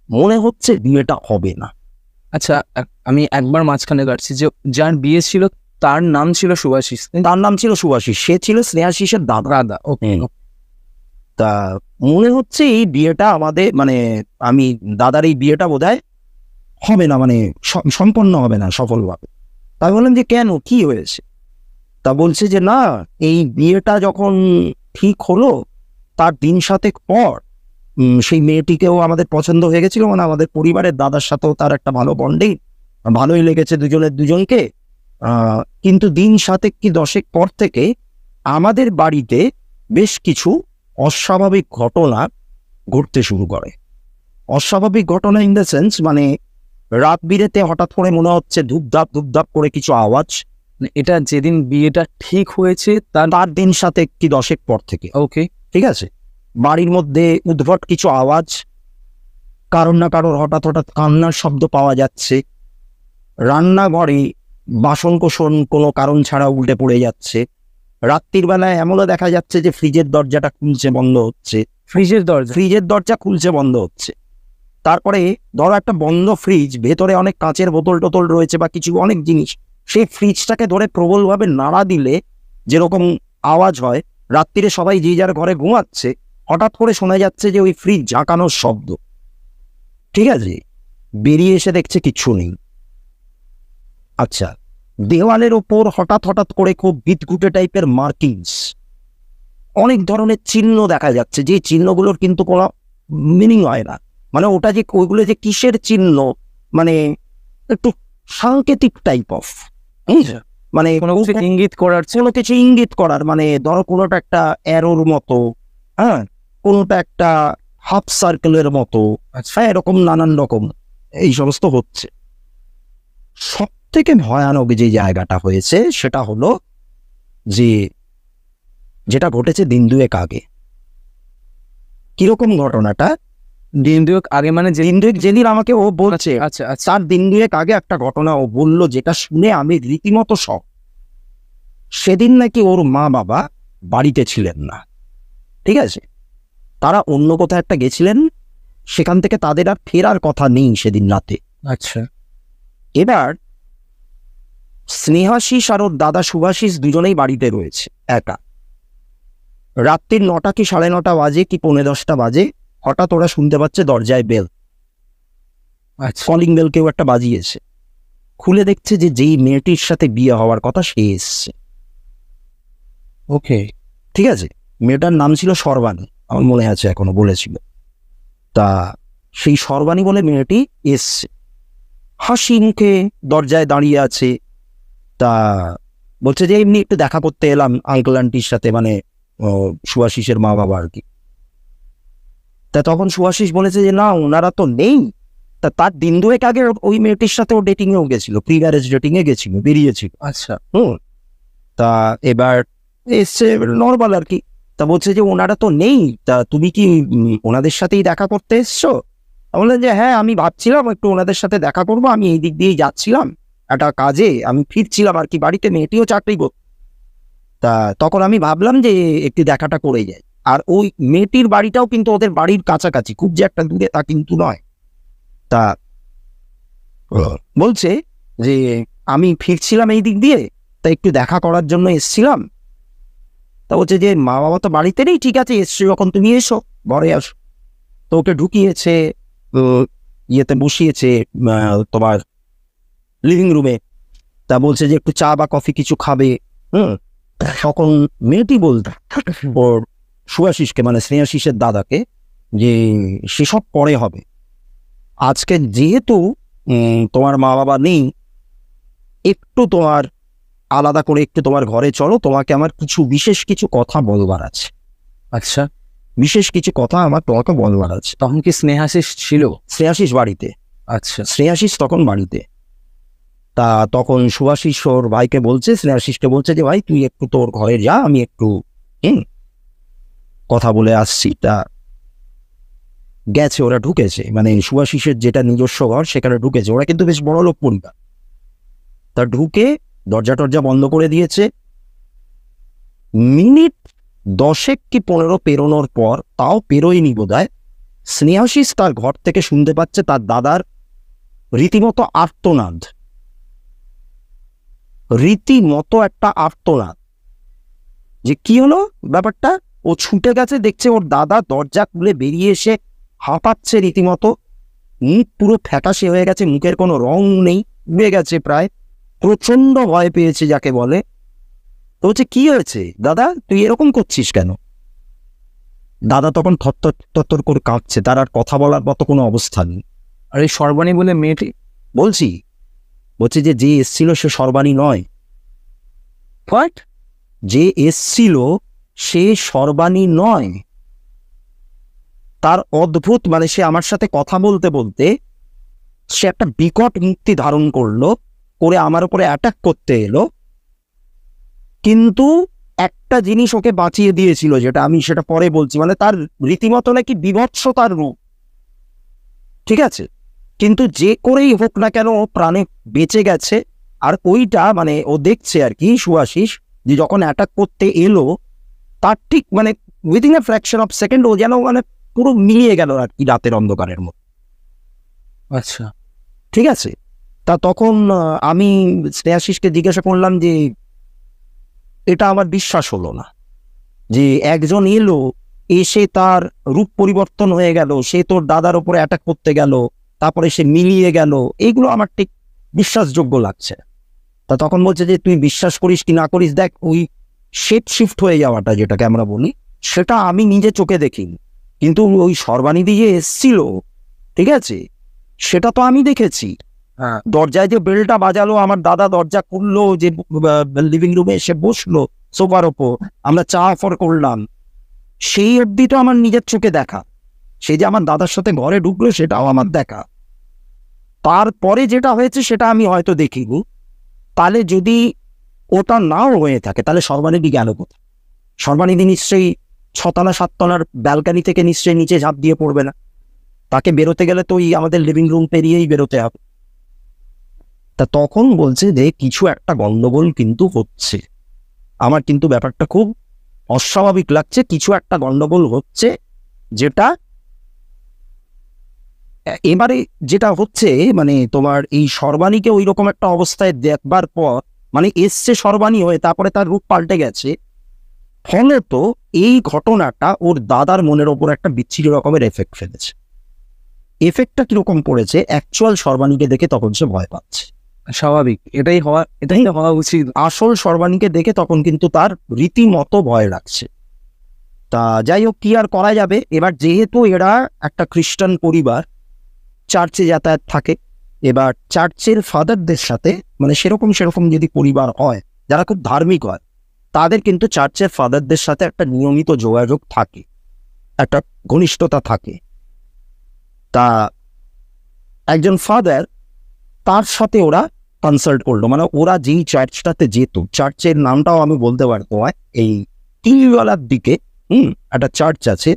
মনে হচ্ছে বিয়েটা হবে না। আচ্ছা, আমি একবার মাঝখানে কাটছি, যে যার বিয়ে ছিল তার নাম ছিল শুভাশিস। তার নাম ছিল শুভাশিস, সে ছিল স্নেহাশিসের দাদা। ওকে। তা মনে হচ্ছে এই বিয়েটা আমাদের, মানে আমি দাদার এই বিয়েটা বোধহয় হবে না, মানে সম্পন্ন হবে না সফলভাবে। তাই বললাম যে কেন, কি হয়েছে? তা বলছে যে না, এই বিয়েটা যখন ঠিক হলো তার দিন 7 পর সেই মেয়েটিকেও আমাদের পছন্দ হয়ে গেছিল, মানে আমাদের পরিবারের দাদার সাথেও তার একটা ভালো বন্ডিং, ভালোই লেগেছে দুজনকে। কিন্তু দিন 7 কি 10 পর থেকে আমাদের বাড়িতে বেশ কিছু অস্বাভাবিক ঘটনা ঘটতে শুরু করে। অস্বাভাবিক ঘটনা ইন দ্য সেন্স, মানে রাত বিরেতে হঠাৎ করে মনে হচ্ছে ধূপধাপ ধূপধাপ করে কিছু আওয়াজ। মানে এটা যেদিন বিয়েটা ঠিক হয়েছে তার দিন 7 কি 10 পর থেকে, ওকে, ঠিক আছে, বাড়ির মধ্যে উদ্ভট কিছু আওয়াজ, কারোর না কারোর হঠাৎ হঠাৎ কান্নার শব্দ পাওয়া যাচ্ছে, রান্নাঘরে বাসন কোসন কোনো কারণ ছাড়া উল্টে পড়ে যাচ্ছে, রাত্রির বেলায় এমনও দেখা যাচ্ছে যে ফ্রিজের দরজাটা খুলছে বন্ধ হচ্ছে, ফ্রিজের দরজা খুলছে বন্ধ হচ্ছে। তারপরে ধরো একটা বন্ধ ফ্রিজ, ভেতরে অনেক কাঁচের বোতল টোতল রয়েছে বা কিছু অনেক জিনিস, সেই ফ্রিজটাকে ধরে প্রবলভাবে নাড়া দিলে যেরকম আওয়াজ হয়, রাত্রিরে সবাই যে যার ঘরে ঘুমাচ্ছে, হঠাৎ করে শোনা যাচ্ছে যে ওই ফ্রিজ ঝাঁকানোর শব্দ। ঠিক আছে, বেরিয়ে এসে দেখছে কিচ্ছু নেই। আচ্ছা, দেওয়ালের ওপর হঠাৎ হঠাৎ করে খুব বিটঘুটে টাইপের মার্কিংস, অনেক ধরনের চিহ্ন দেখা যাচ্ছে, যে চিহ্নগুলোর কিন্তু কোনো মিনিং হয় না। মানে ওটা যে ওইগুলো যে কিসের চিহ্ন, মানে একটু সাংকেতিক টাইপ অফ, মানে কোনো কিছু ইঙ্গিত করার, কোনো কিছু ইঙ্গিত করার, মানে ধরো কোনোটা একটা অ্যারোর মতো, হ্যাঁ, কোনোটা একটা হাফ সার্কেলের মতো, হ্যাঁ, এরকম নানান রকম এই সমস্ত হচ্ছে। সব থেকে ভয়ানক যে জায়গাটা হয়েছে সেটা হলো যে যেটা ঘটেছে দিন 2 আগে। কিরকম ঘটনাটা? দিন 2 আগে, মানে দিন 2 যেদিন আমাকে ও বলছে, আচ্ছা আচ্ছা, তার দিন 2 আগে একটা ঘটনা ও বললো, যেটা শুনে আমি রীতিমতো শক। সেদিন নাকি ওর মা বাবা বাড়িতে ছিলেন না, ঠিক আছে, তারা অন্য কোথাও একটা গেছিলেন, সেখান থেকে তাদের আর ফেরার কথা নেই সেদিন রাতে। আচ্ছা, এবার স্নেহাশিস আর ওর দাদা শুভাশিস দুজনেই বাড়িতে রয়েছে একা। রাত্রির 9টা কি 9:30 বাজে কি 9:45 বাজে, হঠাৎ ওরা শুনতে পাচ্ছে দরজায় বেল, আচ্ছা, কলিং বেল কেউ একটা বাজিয়েছে। খুলে দেখছে যে যেই মেয়েটির সাথে বিয়ে হওয়ার কথা সে এসছে। ওকে, ঠিক আছে, মেয়েটার নাম ছিল সর্বাণী, আমার মনে আছে এখনো, বলেছিল। তা সেই সর্বাণী বলে মেয়েটি এসছে, হাসি মুখে দরজায় দাঁড়িয়ে আছে। তা বলছে যে এমনি একটু দেখা করতে এলাম আঙ্কেল আন্টির সাথে, মানে শুভাশিসের মা বাবা আর কি। তা তখন শুভাশিস বলেছে যে না, ওনারা তো নেই। তা তার দিন 2 আগে ওই মেয়েটির সাথে ও ডেটিংয়েও গেছিল, প্রি ম্যারেজ ডেটিংয়ে গেছিল, বেরিয়েছিল। আচ্ছা, তা এবার এসছে নর্মাল আর কি। তা বলছে যে ওনারা তো নেই, তা তুমি কি ওনাদের সাথেই দেখা করতে এসছো? বললেন যে হ্যাঁ, আমি ভাবছিলাম একটু ওনাদের সাথে দেখা করবো, আমি এই দিক দিয়েই যাচ্ছিলাম একটা কাজে, আমি ফিরছিলাম আর কি বাড়িতে, মেয়েটিও চাকরি করত। তা তখন আমি ভাবলাম যে একটু দেখাটা করে যাই। আর ওই মেয়েটির বাড়িটাও কিন্তু ওদের বাড়ির কাছাকাছি, খুব যে একটা দূরে তা কিন্তু নয়। তা বলছে যে আমি ফিরছিলাম এই দিক দিয়ে, তা একটু দেখা করার জন্য এসছিলাম। তা বলছে যে মা বাবা তো বাড়িতে নেই, ঠিক আছে, এসছো যখন তুমি এসো, ঘরে আসো। তো ওকে ঢুকিয়েছে, ইয়েতে বসিয়েছে তোমার লিভিং রুমে। তা বলছে যে একটু চা বা কফি কিছু খাবে। তখন মেয়েটি বলতো ওর শুভাশিসকে, মানে স্নেহাশিসের দাদাকে, যে সেসব পরে হবে, আজকে যেহেতু তোমার মা বাবা নেই, একটু তোমার আলাদা করে একটু তোমার ঘরে চলো, তোমাকে আমার কিছু বিশেষ কিছু কথা বলবার আছে। আচ্ছা, বিশেষ কিছু কথা আমার তোমাকে বলবার আছে। তখন কি স্নেহাশিস ছিল? শ্রেয়াশিস বাড়িতে। আচ্ছা, শ্রেয়াশিস তখন বাড়িতে। তা তখন শুভাশিস ওর ভাইকে বলছে, স্নেহাশিসকে বলছে যে ভাই তুই একটু তোর ঘরে যা, আমি একটু কথা বলে আসছি। তা গেছে, ওরা ঢুকেছে, মানে শুভাশিসের যেটা নিজস্ব ঘর সেখানে ঢুকেছে। ওরা কিন্তু বেশ বড় লোক পরিবার। তা ঢুকে দরজা টরজা বন্ধ করে দিয়েছে। মিনিট 10 কি 15 পেরোনোর পর, তাও পেরোয়নি বোধহয়, স্নেহাশিস তার ঘর থেকে শুনতে পাচ্ছে তার দাদার রীতিমতো আর্তনাদ, রীতিমতো একটা আর্তনাদ। যে কি হলো ব্যাপারটা, ও ছুটে গেছে, দেখছে ওর দাদা দরজা খুলে বেরিয়ে এসে হাঁপাচ্ছে রীতিমতো, মুখ পুরো ফ্যাকাশে হয়ে গেছে, মুখের কোনো রং নেই, উড়ে গেছে প্রায়, প্রচন্ড ভয় পেয়েছে যাকে বলে। তো হচ্ছে কি হয়েছে দাদা, তুই এরকম করছিস কেন? দাদা তখন থরথর থরথর করে কাঁপছে, তার আর কথা বলার মতো কোনো অবস্থা নেই। আর এই সর্বাণী বলে মেয়েটি? বলছি যে যে এসছিল সে সর্বাণী নয়। হোয়াট? যে এসছিল সে সর্বাণী নয়। তার অদ্ভুত, মানে সে আমার সাথে কথা বলতে বলতে সে একটা বিকট মূর্তি ধারণ করলো, করে আমার উপরে অ্যাটাক করতে এলো, কিন্তু একটা জিনিস ওকে বাঁচিয়ে দিয়েছিল, যেটা আমি সেটা পরে বলছি। মানে তার রীতিমতো নাকি বিভৎসতার রূপ, ঠিক আছে, কিন্তু যে করেই হোক না কেন ও প্রাণে বেঁচে গেছে। আর ওইটা মানে ও দেখছে আর কি, সুআশিস, যে যখন অ্যাটাক করতে এলো তার ঠিক মানে within a fraction of second ও যেন মানে পুরো মিলিয়ে গেল আর কি রাতের অন্ধকারের মতো। আচ্ছা, ঠিক আছে। তা তখন আমি স্নেহাশিসকে জিজ্ঞাসা করলাম যে এটা আমার বিশ্বাস হলো না, যে একজন এলো, এসে তার রূপ পরিবর্তন হয়ে গেল, সে তোর দাদার উপরে অ্যাটাক করতে গেল, তারপরে সে মিলিয়ে গেল, এইগুলো আমার ঠিক বিশ্বাসযোগ্য লাগছে। তা তখন বলছে যে তুই বিশ্বাস করিস কি না করিস, দেখ ওই শেপ শিফট হয়ে যাওয়াটা যেটাকে আমরা বলি, সেটা আমি নিজে চোখে দেখিনি, কিন্তু ওই সর্বানিধি যে এসছিল, ঠিক আছে, সেটা তো আমি দেখেছি। হ্যাঁ, দরজায় যে বেলটা বাজালো, আমার দাদা দরজা খুললো, যে লিভিং রুমে এসে বসলো সোফার ওপর, আমরা চা অফার করলাম, সেই অবধি তো আমার নিজের চোখে দেখা। সে যে আমার দাদার সাথে ঘরে ঢুকলো সেটাও আমার দেখা। তারপরে যেটা হয়েছে সেটা আমি হয়তো দেখিনি। তাহলে যদি ওটা নাও হয়ে থাকে, তাহলে সর্বানিধি গেল কোথায়? সর্বানিধি নিশ্চয়ই 6তলা 7তলার ব্যালকানি থেকে নিশ্চয়ই নিচে ঝাঁপ দিয়ে পড়বে না। তাকে বেরোতে গেলে তো ওই আমাদের লিভিং রুম পেরিয়েই বেরোতে হবে। তা তখন বলছে যে কিছু একটা গন্ডগোল কিন্তু হচ্ছে, আমার কিন্তু ব্যাপারটা খুব অস্বাভাবিক লাগছে, কিছু একটা গন্ডগোল হচ্ছে। যেটা এবারে যেটা হচ্ছে, মানে তোমার এই সর্বাণীকে ওই রকম একটা অবস্থায় দেখবার পর, মানে এসছে সর্বাণী হয়ে, তারপরে তার রূপ পাল্টে গেছে, ফলে তো এই ঘটনাটা ওর দাদার মনের ওপর একটা বিচ্ছিরি রকমের এফেক্ট ফেলেছে। এফেক্টটা কিরকম পড়েছে, অ্যাকচুয়াল সর্বাণীকে দেখে তখন সে ভয় পাচ্ছে। স্বাভাবিক, এটাই হওয়া উচিত। আসল সর্বাণীকে দেখে তখন কিন্তু তার রীতিমতো ভয় লাগছে। তা যাই হোক, কি আর করা যাবে। এবার যেহেতু এরা একটা খ্রিস্টান পরিবার, চার্চে যাতায়াত থাকে, এবার চার্চের ফাদারদের সাথে, মানে সেরকম যদি পরিবার হয় যারা খুব ধার্মিক হয়, তাদের কিন্তু চার্চের ফাদারদের সাথে একটা নিয়মিত যোগাযোগ থাকে, একটা ঘনিষ্ঠতা থাকে। তা একজন ফাদার, তার সাথে ওরা কনসাল্ট করলো, মানে ওরা যেই চার্চটাতে যেত, চার্চের নামটাও আমি বলতে পারবো, এই টিলওয়ালার দিকে একটা চার্চ আছে,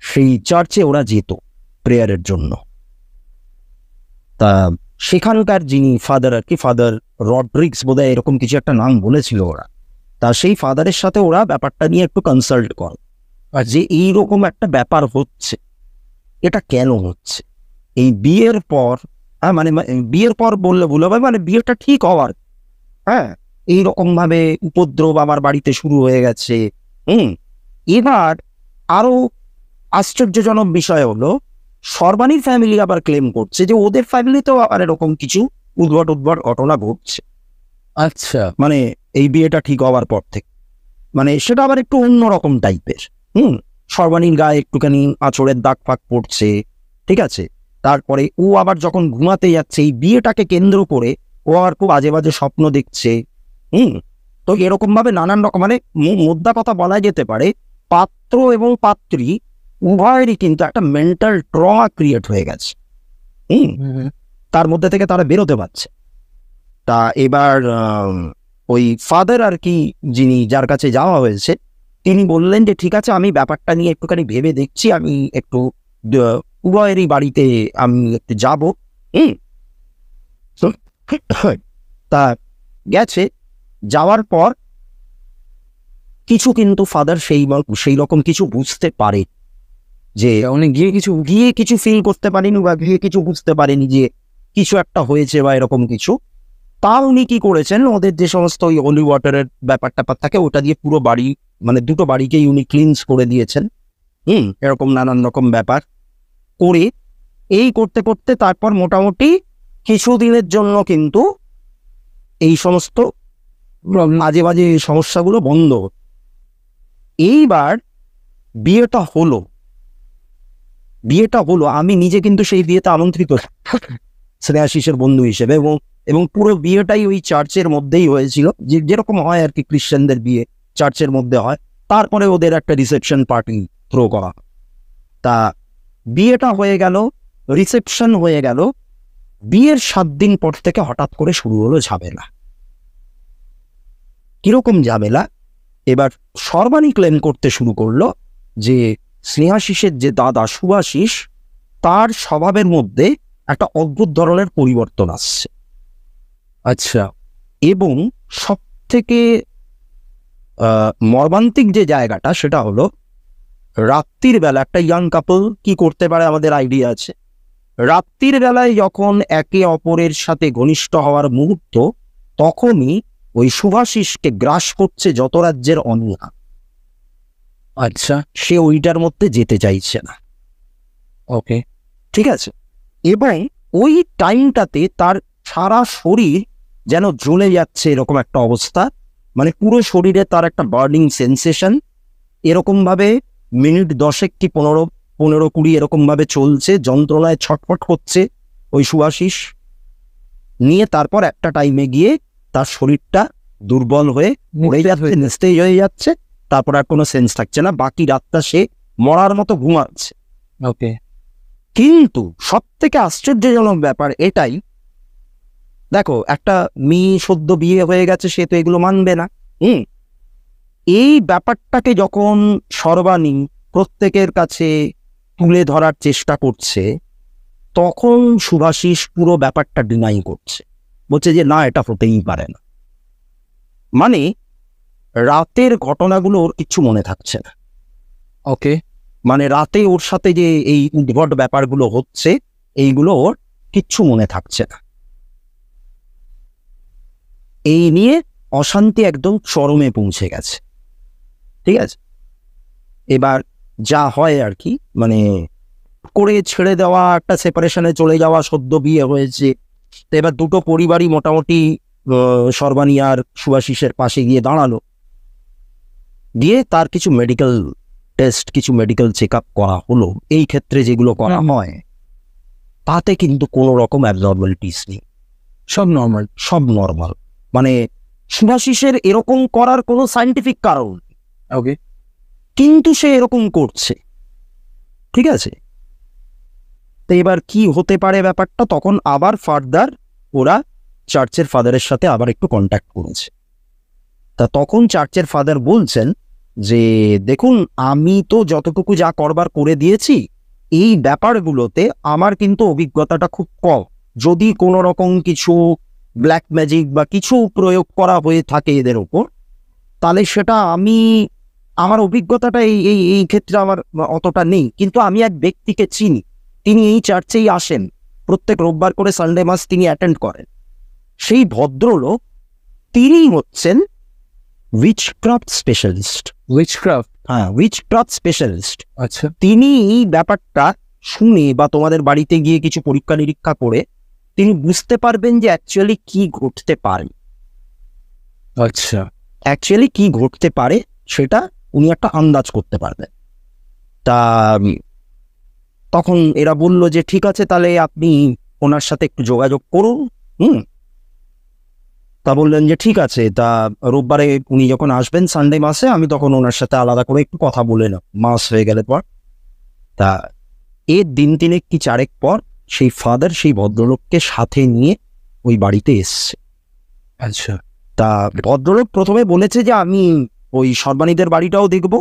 সেই চার্চে ওরা যেত প্রেয়ারের জন্য। তা সেখানকার যিনি ফাদার আর কি, ফাদার রড্রিক্স বোধহয় এরকম কিছু একটা নাম বলেছিল ওরা, তা সেই ফাদারের সাথে ওরা ব্যাপারটা নিয়ে একটু কনসাল্ট করে, আর যে এইরকম একটা ব্যাপার হচ্ছে, এটা কেন হচ্ছে। এই বিয়ের পর, মানে বিয়ের পর বললে ভুল হবে, মানে বিয়েটা ঠিক হওয়ার, এইরকম ভাবে উপদ্রব আমার বাড়িতে শুরু হয়ে গেছে। এবার আরো আশ্চর্যজনক বিষয় হলো, সর্বাণীর ফ্যামিলি আবার ক্লেম করছে যে ওদের ফ্যামিলিতেও আবার এরকম কিছু উদ্ভট ঘটনা ঘটছে। আচ্ছা, মানে এই বিয়েটা ঠিক হওয়ার পর থেকে, মানে সেটা আবার একটু অন্যরকম টাইপের। সর্বাণীর গায়ে একটুখানি আঁচড়ের দাগ ফাঁক পড়ছে, ঠিক আছে। তারপরে ও আবার যখন ঘুমাতে যাচ্ছে, এই বিয়েটাকে কেন্দ্র করে ও আর খুব আজে বাজে স্বপ্ন দেখছে। তো এরকম ভাবে নানান রকম, মানে মোদ্দা কথা বলা যেতে পারে, পাত্র এবং পাত্রী উভয়েরই কিন্তু একটা মেন্টাল ট্রমা ক্রিয়েট হয়ে গেছে। তার মধ্যে থেকে তারা বেরোতে পারছে। তা এবার ওই ফাদার আর কি, যিনি যার কাছে যাওয়া হয়েছে, তিনি বললেন যে ঠিক আছে, আমি ব্যাপারটা নিয়ে একটুখানি ভেবে দেখছি, আমি একটু উভয়েরই বাড়িতে আমি একটু যাবো। তা গেছে, যাওয়ার পর কিছু কিন্তু ফাদার সেই রকম কিছু বুঝতে পারে, যে উনি গিয়ে কিছু ফিল করতে পারেনি, বা গিয়ে কিছু বুঝতে পারেনি যে কিছু একটা হয়েছে বা এরকম কিছু। তা উনি কি করেছেন, ওদের যে সমস্ত ওই হোলি ওয়াটারের ব্যাপার থাকে, ওটা দিয়ে পুরো বাড়ি, মানে দুটো বাড়িকেই উনি ক্লিনস করে দিয়েছেন। এরকম নানান রকম ব্যাপার করে, এই করতে করতে তারপর মোটামুটি কিছুদিনের জন্য কিন্তু এই সমস্ত মাঝে মাঝে সমস্যাগুলো বন্ধ। এইবার বিয়েটা হলো, আমি নিজে কিন্তু সেই বিয়েতে আমন্ত্রিত স্নেহাশিসের বন্ধু হিসেবে, এবং এবং পুরো বিয়েটাই ওই চার্চের মধ্যেই হয়েছিল, যেরকম হয় আর কি খ্রিস্টানদের বিয়ে চার্চের মধ্যে হয়, তারপরে ওদের একটা রিসেপশন পার্টি থ্রো করা। তা বিয়েটা হয়ে গেল, রিসেপশন হয়ে গেল, বিয়ের 7 দিন পর থেকে হঠাৎ করে শুরু হলো ঝামেলা। কিরকম ঝামেলা? এবার সর্বাণী ক্লেম করতে শুরু করলো যে স্নেহাশিসের যে দাদা শুভাশিস, তার স্বভাবের মধ্যে একটা অদ্ভুত ধরনের পরিবর্তন আসছে। আচ্ছা, এবং সব থেকে মর্মান্তিক যে জায়গাটা সেটা হলো, রাত্রির বেলা একটা ইয়াং কাপল কি করতে পারে আমাদের আইডিয়া আছে। রাত্রির বেলায় যখন একে অপরের সাথে ঘনিষ্ঠ হওয়ার মুহূর্ত, তখনই ওই শুভাশিসকে গ্রাস করছে যত রাজ্যের অনীহা। আচ্ছা, সে ওইটার মধ্যে যেতে চাইছে না। ওকে, ঠিক আছে। এবং ওই টাইমটাতে তার সারা শরীর যেন জ্বলে যাচ্ছে, এরকম একটা অবস্থা, মানে পুরো শরীরে তার একটা বার্নিং সেন্সেশন, এরকম ভাবে মিনিট 10 কি 15-20 এরকম ভাবে চলছে, যন্ত্রণায় ছটফট করছে ওই শুভাশিস নিয়ে। তারপর একটা টাইমে গিয়ে তার শরীরটা দুর্বল হয়ে মরে যাচ্ছে, নিস্তেজ হয়ে যাচ্ছে, তারপর আর কোনো সেন্স থাকছে না, বাকি রাতটা সে মরার মতো ঘুমাচ্ছে। ওকে, কিন্তু সব থেকে আশ্চর্যজনক ব্যাপার এটাই, দেখো একটা মেয়ে সদ্য বিয়ে হয়ে গেছে, সে তো এগুলো মানবে না। এই ব্যাপারটাকে যখন সর্বাণী প্রত্যেকের কাছে তুলে ধরার চেষ্টা করছে, তখন শুভাশিস পুরো ব্যাপারটা ডিনাই করছে, বলছে যে না, এটা হতেই পারে না। মানে রাতের ঘটনাগুলো ওর কিচ্ছু মনে থাকছে না। ওকে, মানে রাতে ওর সাথে যে এই উদ্ভট ব্যাপারগুলো হচ্ছে, এইগুলো ওর কিচ্ছু মনে থাকছে না। এই নিয়ে অশান্তি একদম চরমে পৌঁছে গেছে। ঠিক আছে, এবার যা হয় আর কি, মানে করে ছেড়ে দেওয়া, একটা সেপারেশনে চলে যাওয়া, সদ্য বিয়ে হয়েছে, তো এবার দুটো পরিবারই মোটামুটি সর্বাণী আর শুভাশিসের পাশে গিয়ে দাঁড়ালো, দিয়ে তার কিছু মেডিকেল টেস্ট, কিছু মেডিকেল চেক আপ করা হলো। এই ক্ষেত্রে যেগুলো করা হয় তাতে কিন্তু কোনো রকম অ্যাবনর্মালিটিস নেই, সব নর্মাল। সব নর্মাল। মানে শুভাশিসের এরকম করার কোনো সায়েন্টিফিক কারণ, ওকে, কিন্তু সে এরকম করছে। ঠিক আছে, তো এবার কি হতে পারে ব্যাপারটা, তখন আবার ফার্দার ওরা চার্চের ফাদারের সাথে আবার একটু কন্ট্যাক্ট করেছে। তা তখন চার্চের ফাদার বলছেন যে দেখুন, আমি তো যতটুকু যা করবার করে দিয়েছি, এই ব্যাপারগুলোতে আমার কিন্তু অভিজ্ঞতাটা খুব কম। যদি কোনো রকম কিছু ব্ল্যাক ম্যাজিক বা কিছু প্রয়োগ করা হয়ে থাকে এদের ওপর, তাহলে সেটা আমার অভিজ্ঞতাটা এই এই এই ক্ষেত্রে আমার অতটা নেই। কিন্তু আমি এক ব্যক্তিকে চিনি, তিনি এই চার্চেই আসেন, প্রত্যেক রোববার করে সানডে মাস তিনি অ্যাটেন্ড করেন। সেই ভদ্রলোক, তিনি হচ্ছেন উইচক্রাফট স্পেশালিস্ট। উইচক্রাফট? হ্যাঁ, উইচক্রাফট স্পেশালিস্ট। আচ্ছা, তিনি এই ব্যাপারটা শুনে বা তোমাদের বাড়িতে গিয়ে কিছু পরীক্ষা নিরীক্ষা করে তিনি বুঝতে পারবেন যে অ্যাকচুয়ালি কি ঘটতে পারে। আচ্ছা, অ্যাকচুয়ালি কি ঘটতে পারে সেটা উনি একটা আন্দাজ করতে পারবেন। তা তখন এরা বলল যে ঠিক আছে, তাহলে আপনি ওনার সাথে একটু যোগাযোগ করুন। তা বললেন যে ঠিক আছে, তা রোববারে উনি যখন আসবেন সানডে মাসে, আমি তখন ওনার সাথে আলাদা করে একটু কথা বলে নেব মাস হয়ে গেলে পর। তা এর দিন 3 কি 4 পর সেই ফাদার সেই ভদ্রলোককে সাথে নিয়ে ওই বাড়িতে এসছে। আচ্ছা, তা ভদ্রলোক প্রথমে বলেছে যে আমি ওই সর্বাণীদের বাড়িটাও দেখব,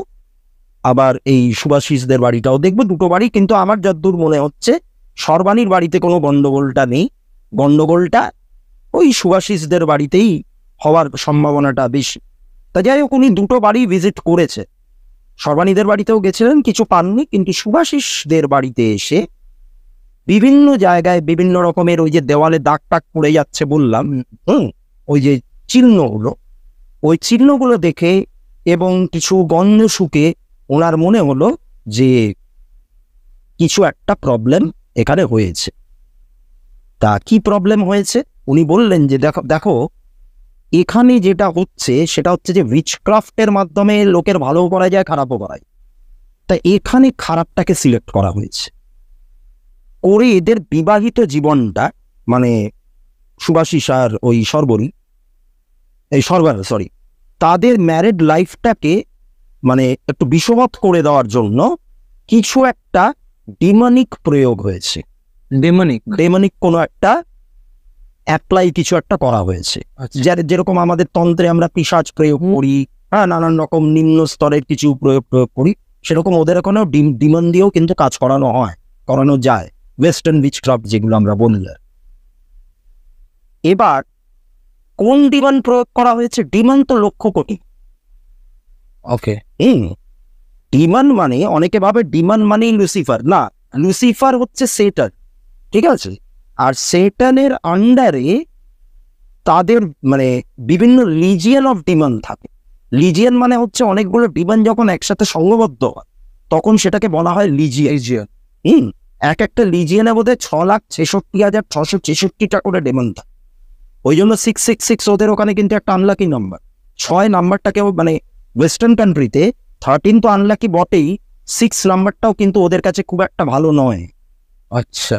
আবার এই শুভাশিসদের বাড়িটাও দেখব, দুটো বাড়ি। কিন্তু আমার যতদূর মনে হচ্ছে সর্বাণীর বাড়িতে কোনো গন্ডগোলটা নেই, গন্ডগোলটা ওই শুভাশিসদের বাড়িতেই হওয়ার সম্ভাবনাটা বেশি। তা যাই হোক, উনি দুটো বাড়ি ভিজিট করেছে, সর্বাণীদের বাড়িতেও গেছিলেন, কিছু পাননি। কিন্তু শুভাশিসদের বাড়িতে এসে বিভিন্ন জায়গায় বিভিন্ন রকমের ওই যে দেওয়ালে দাগ টাগ পড়ে যাচ্ছে বললাম, ওই যে চিহ্নগুলো, ওই চিহ্নগুলো দেখে এবং কিছু গন্ধ শুকে ওনার মনে হলো যে কিছু একটা প্রবলেম এখানে হয়েছে। তা কি প্রবলেম হয়েছে উনি বললেন যে দেখো এখানে যেটা হচ্ছে সেটা হচ্ছে যে উইচক্রাফটের মাধ্যমে লোকের ভালো করা যায়, খারাপও করা যায়। তা এখানে খারাপটাকে সিলেক্ট করা হয়েছে, করে এদের বিবাহিত জীবনটা মানে সুভাষিস আর ওই সরবরি তাদের ম্যারিড লাইফটাকে মানে একটু বিষমত করে দেওয়ার জন্য কিছু একটা ডিমনিক প্রয়োগ হয়েছে, ডেমনিক কোনো একটা অ্যাপ্লাই কিছু একটা করা হয়েছে। যেরকম আমাদের তন্ত্রে আমরা পিশাচ প্রয়োগ করি, হ্যাঁ, নানান রকম নিম্ন স্তরের কিছু প্রয়োগ করি, সেরকম ওদের এখনো ডিমন দিয়েও কিন্তু কাজ করানো যায়, ওয়েস্টার্ন উইচক্রাফট যেগুলো আমরা বললাম। এবার কোন ডিমন প্রয়োগ করা হয়েছে? ডিমন তো লক্ষ কোটি। ওকে, ডিমন মানে অনেকে ভাবে ডিমন মানেই লুসিফার, না, লুসিফার হচ্ছে সেটান, ঠিক আছে? আর সেটানের আন্ডারে তাদের মানে বিভিন্ন লিজিয়ন অফ ডিমন থাকে। লিজিয়ন মানে হচ্ছে অনেকগুলো ডিমন যখন একসাথে সংঘবদ্ধ হয় তখন সেটাকে বলা হয় লিজিয়ন। এক একটা লিজিয়নে বোধহয় 6,66,666টা করে ডিমন থাকে। ওই জন্য 666 ওদের ওখানে কিন্তু একটা আনলাকি নাম্বার। 6 নাম্বারটাকেও মানে ওয়েস্টার্ন কান্ট্রিতে 13 তো আনলাকি বটেই, 6 নাম্বারটাও কিন্তু ওদের কাছে খুব একটা ভালো নয়। আচ্ছা,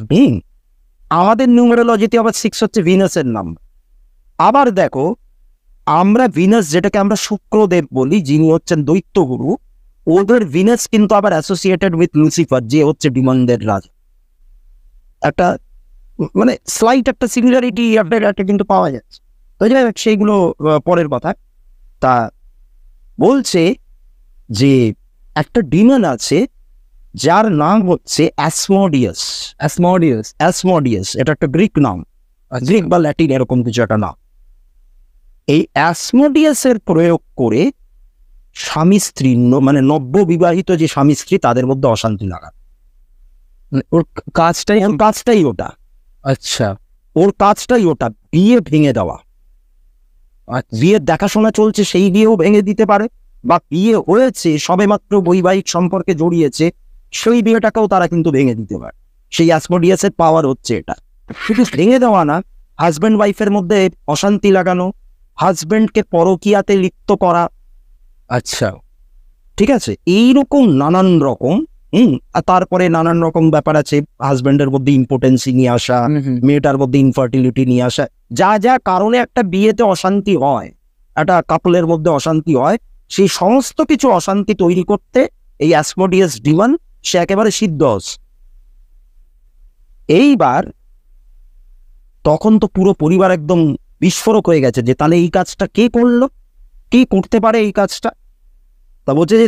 আমাদের নিউমেরোলজিতে আবার 6 হচ্ছে ভিনাসের নাম্বার। আবার দেখো, আমরা ভিনাস যেটাকে আমরা শুক্রদেব বলি, যিনি হচ্ছেন দৈত্যগুরু, ওদের ভিনাস কিন্তু আবার অ্যাসোসিয়েটেড উইথ লুসিফার, যে হচ্ছে ডিমনদের রাজা। একটা মানে স্লাইট একটা সিমিলারিটি একটা কিন্তু পাওয়া যাচ্ছে। তো যাই হোক, সেইগুলো পরের কথা। তা বলছে যে একটা ডিমন আছে যার নাম হচ্ছে অ্যাসমোডিয়াস। এটা একটা গ্রিক নাম, গ্রিক বা ল্যাটিন এরকম কিছু একটা নাম। এই অ্যাসমোডিয়াসের প্রয়োগ করে স্বামী স্ত্রী মানে নব্য বিবাহিত যে স্বামী স্ত্রী তাদের মধ্যে অশান্তি লাগানো। ওর কাজটাই ওটা। আচ্ছা, ওর কাজটাই ওটা, বিয়ে ভেঙে দেওয়া। বিয়ের দেখাশোনা চলছে, সেই বিয়েও ভেঙে দিতে পারে, বা বিয়ে হয়েছে সবেমাত্র বৈবাহিক সম্পর্কে জড়িয়েছে, সেই বিয়েটাকেও তারা কিন্তু ভেঙে দিতে পারে। সেই অ্যাসমোডিয়াসের পাওয়ার হচ্ছে এটা। শুধু ভেঙে দেওয়া না, হাজব্যান্ড ওয়াইফের মধ্যে অশান্তি লাগানো, হাজব্যান্ডকে পরকীয়াতে লিপ্ত করা। আচ্ছা, ঠিক আছে, এইরকম নানান রকম। আর তারপরে নানান রকম ব্যাপার আছে, হাজব্যান্ডের মধ্যে ইম্পোর্টেন্সি নিয়ে আসা, মেয়েটার মধ্যে ইনফার্টিলিটি নিয়ে আসা, যা যা কারণে একটা বিয়েতে অশান্তি হয়, একটা কাপলের মধ্যে অশান্তি হয়, সেই সমস্ত কিছু অশান্তি তৈরি করতে এই অ্যাসমোডিয়াস ডিমন সে একেবারে সিদ্ধ। এইবার তখন তো পুরো পরিবার একদম বিস্ফোরক হয়ে গেছে যে তাহলে এই কাজটা কে করলো, কে করতে পারে এই কাজটা। তা বলছে যে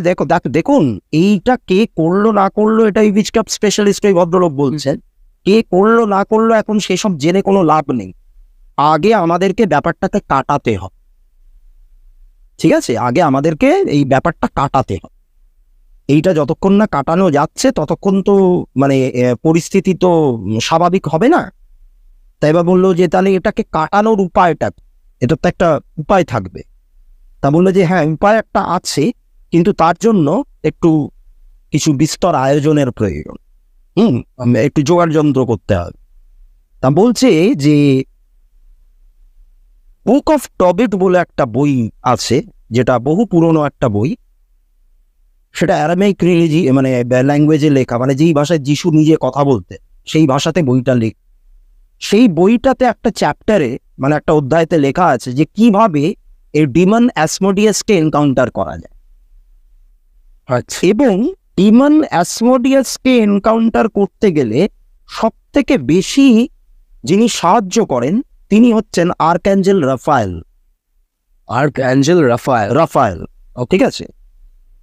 দেখুন এইটা কে করলো না করলো এটা উইচক্রাফট স্পেশালিস্ট ওই ভদ্রলোক বলছেন। কে করলো না করলো এখন সেসব জেনে কোনো লাভ নেই, আগে আমাদেরকে ব্যাপারটাকে কাটাতে হবে। ঠিক আছে, আগে আমাদেরকে এই ব্যাপারটা কাটাতে হবে। এইটা যতক্ষণ না কাটানো যাচ্ছে ততক্ষণ তো মানে পরিস্থিতি তো স্বাভাবিক হবে না। তাই বা বললো যে তাহলে এটাকে কাটানোর উপায়টা, এটা তো একটা উপায় থাকবে। তা বললো যে হ্যাঁ, উপায় একটা আছে, কিন্তু তার জন্য একটু কিছু বিস্তর আয়োজনের প্রয়োজন, একটু জোগাড় যন্ত্র করতে হবে। তা বলছে যে বুক অফ টবেট বলে একটা বই আছে, যেটা বহু পুরনো একটা বই, সেটা অ্যারামাইক মানে ল্যাঙ্গুয়েজে লেখা, মানে যেই ভাষায় যিশু নিজে কথা বলতে সেই ভাষাতে বইটা লেখ। সেই বইটাতে একটা চ্যাপ্টারে মানে একটা অধ্যায়তে লেখা আছে যে কিভাবে এই ডিমন অ্যাসমোডিয়াসকে এনকাউন্টার করা যায়। এবং ডিমন অ্যাসমোডিয়াসকে এনকাউন্টার করতে গেলে সব থেকে বেশি যিনি সাহায্য করেন তিনি হচ্ছেন আর্কঅ্যাঞ্জেল রাফায়েল। ঠিক আছে,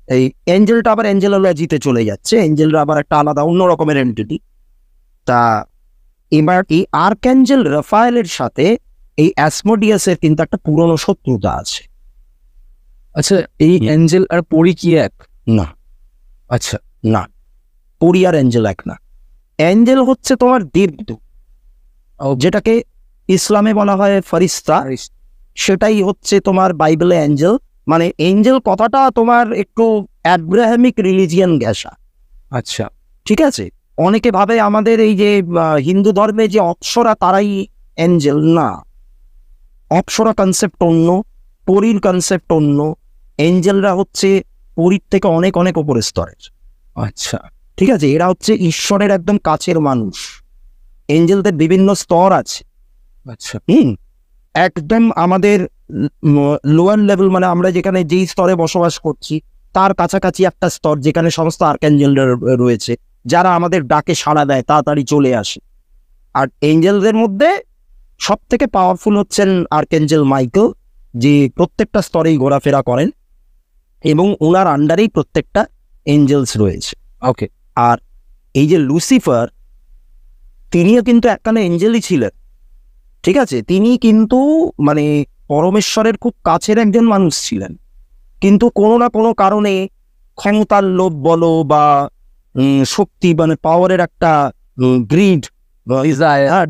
এই অ্যাঞ্জেলটা আবার অ্যাঞ্জেলোলজিতে চলে যাচ্ছে, অ্যাঞ্জেলরা আবার একটা আলাদা অন্য রকমের এন্টিটি। তা এবার এই আর্কঅ্যাঞ্জেল রাফায়েলের সাথে এই অ্যাসমোডিয়াসের কিন্তু একটা পুরনো শত্রুতা আছে। আচ্ছা, এই অ্যাঞ্জেল আর পরি কি এক? না। আচ্ছা, না, পরি আর অ্যাঞ্জেল এক না। অ্যাঞ্জেল হচ্ছে তোমার দেবদূত, যেটাকে ইসলামে বলা হয় ফরিস্তা, সেটাই হচ্ছে তোমার বাইবেলে অ্যাঞ্জেল। মানে এঞ্জেল কথাটা তোমার একটু অ্যাব্রাহামিক রিলিজিয়ান গ্যাসা। আচ্ছা, ঠিক আছে, অনেকে ভাবে আমাদের এই যে হিন্দু ধর্মে যে অপ্সরা তারাই অ্যাঞ্জেল, না। অপ্সরা কনসেপ্ট অন্য, পরীর কনসেপ্ট অন্য। এঞ্জেলরা হচ্ছে পরীর থেকে অনেক অনেক উপরের স্তরের। আচ্ছা ঠিক আছে, এরা হচ্ছে ঈশ্বরের একদম কাছের মানুষ। এঞ্জেলদের বিভিন্ন স্তর আছে। আচ্ছা একদম আমাদের লোয়ার লেভেল, মানে আমরা যেখানে যেই স্তরে বসবাস করছি তার কাছাকাছি একটা স্তর যেখানে সমস্ত আর্কাঞ্জেলরা রয়েছে, যারা আমাদের ডাকে সাড়া দেয়, তাড়াতাড়ি চলে আসে। আর এঞ্জেলদের মধ্যে সব থেকে পাওয়ারফুল হচ্ছেন আর্কাঞ্জেল মাইকেল, যে প্রত্যেকটা স্তরেই ঘোরাফেরা করেন এবং ওনার আন্ডারেই প্রত্যেকটা এঞ্জেলস রয়েছে। ওকে। আর এই যে লুসিফার, তিনিও কিন্তু একখানে এঞ্জেলই ছিলেন। ঠিক আছে, তিনি কিন্তু মানে পরমেশ্বরের খুব কাছের একজন মানুষ ছিলেন, কিন্তু কোনো না কোনো কারণে ক্ষমতার লোভ বলো বা শক্তি, মানে পাওয়ারের একটা গ্রিড,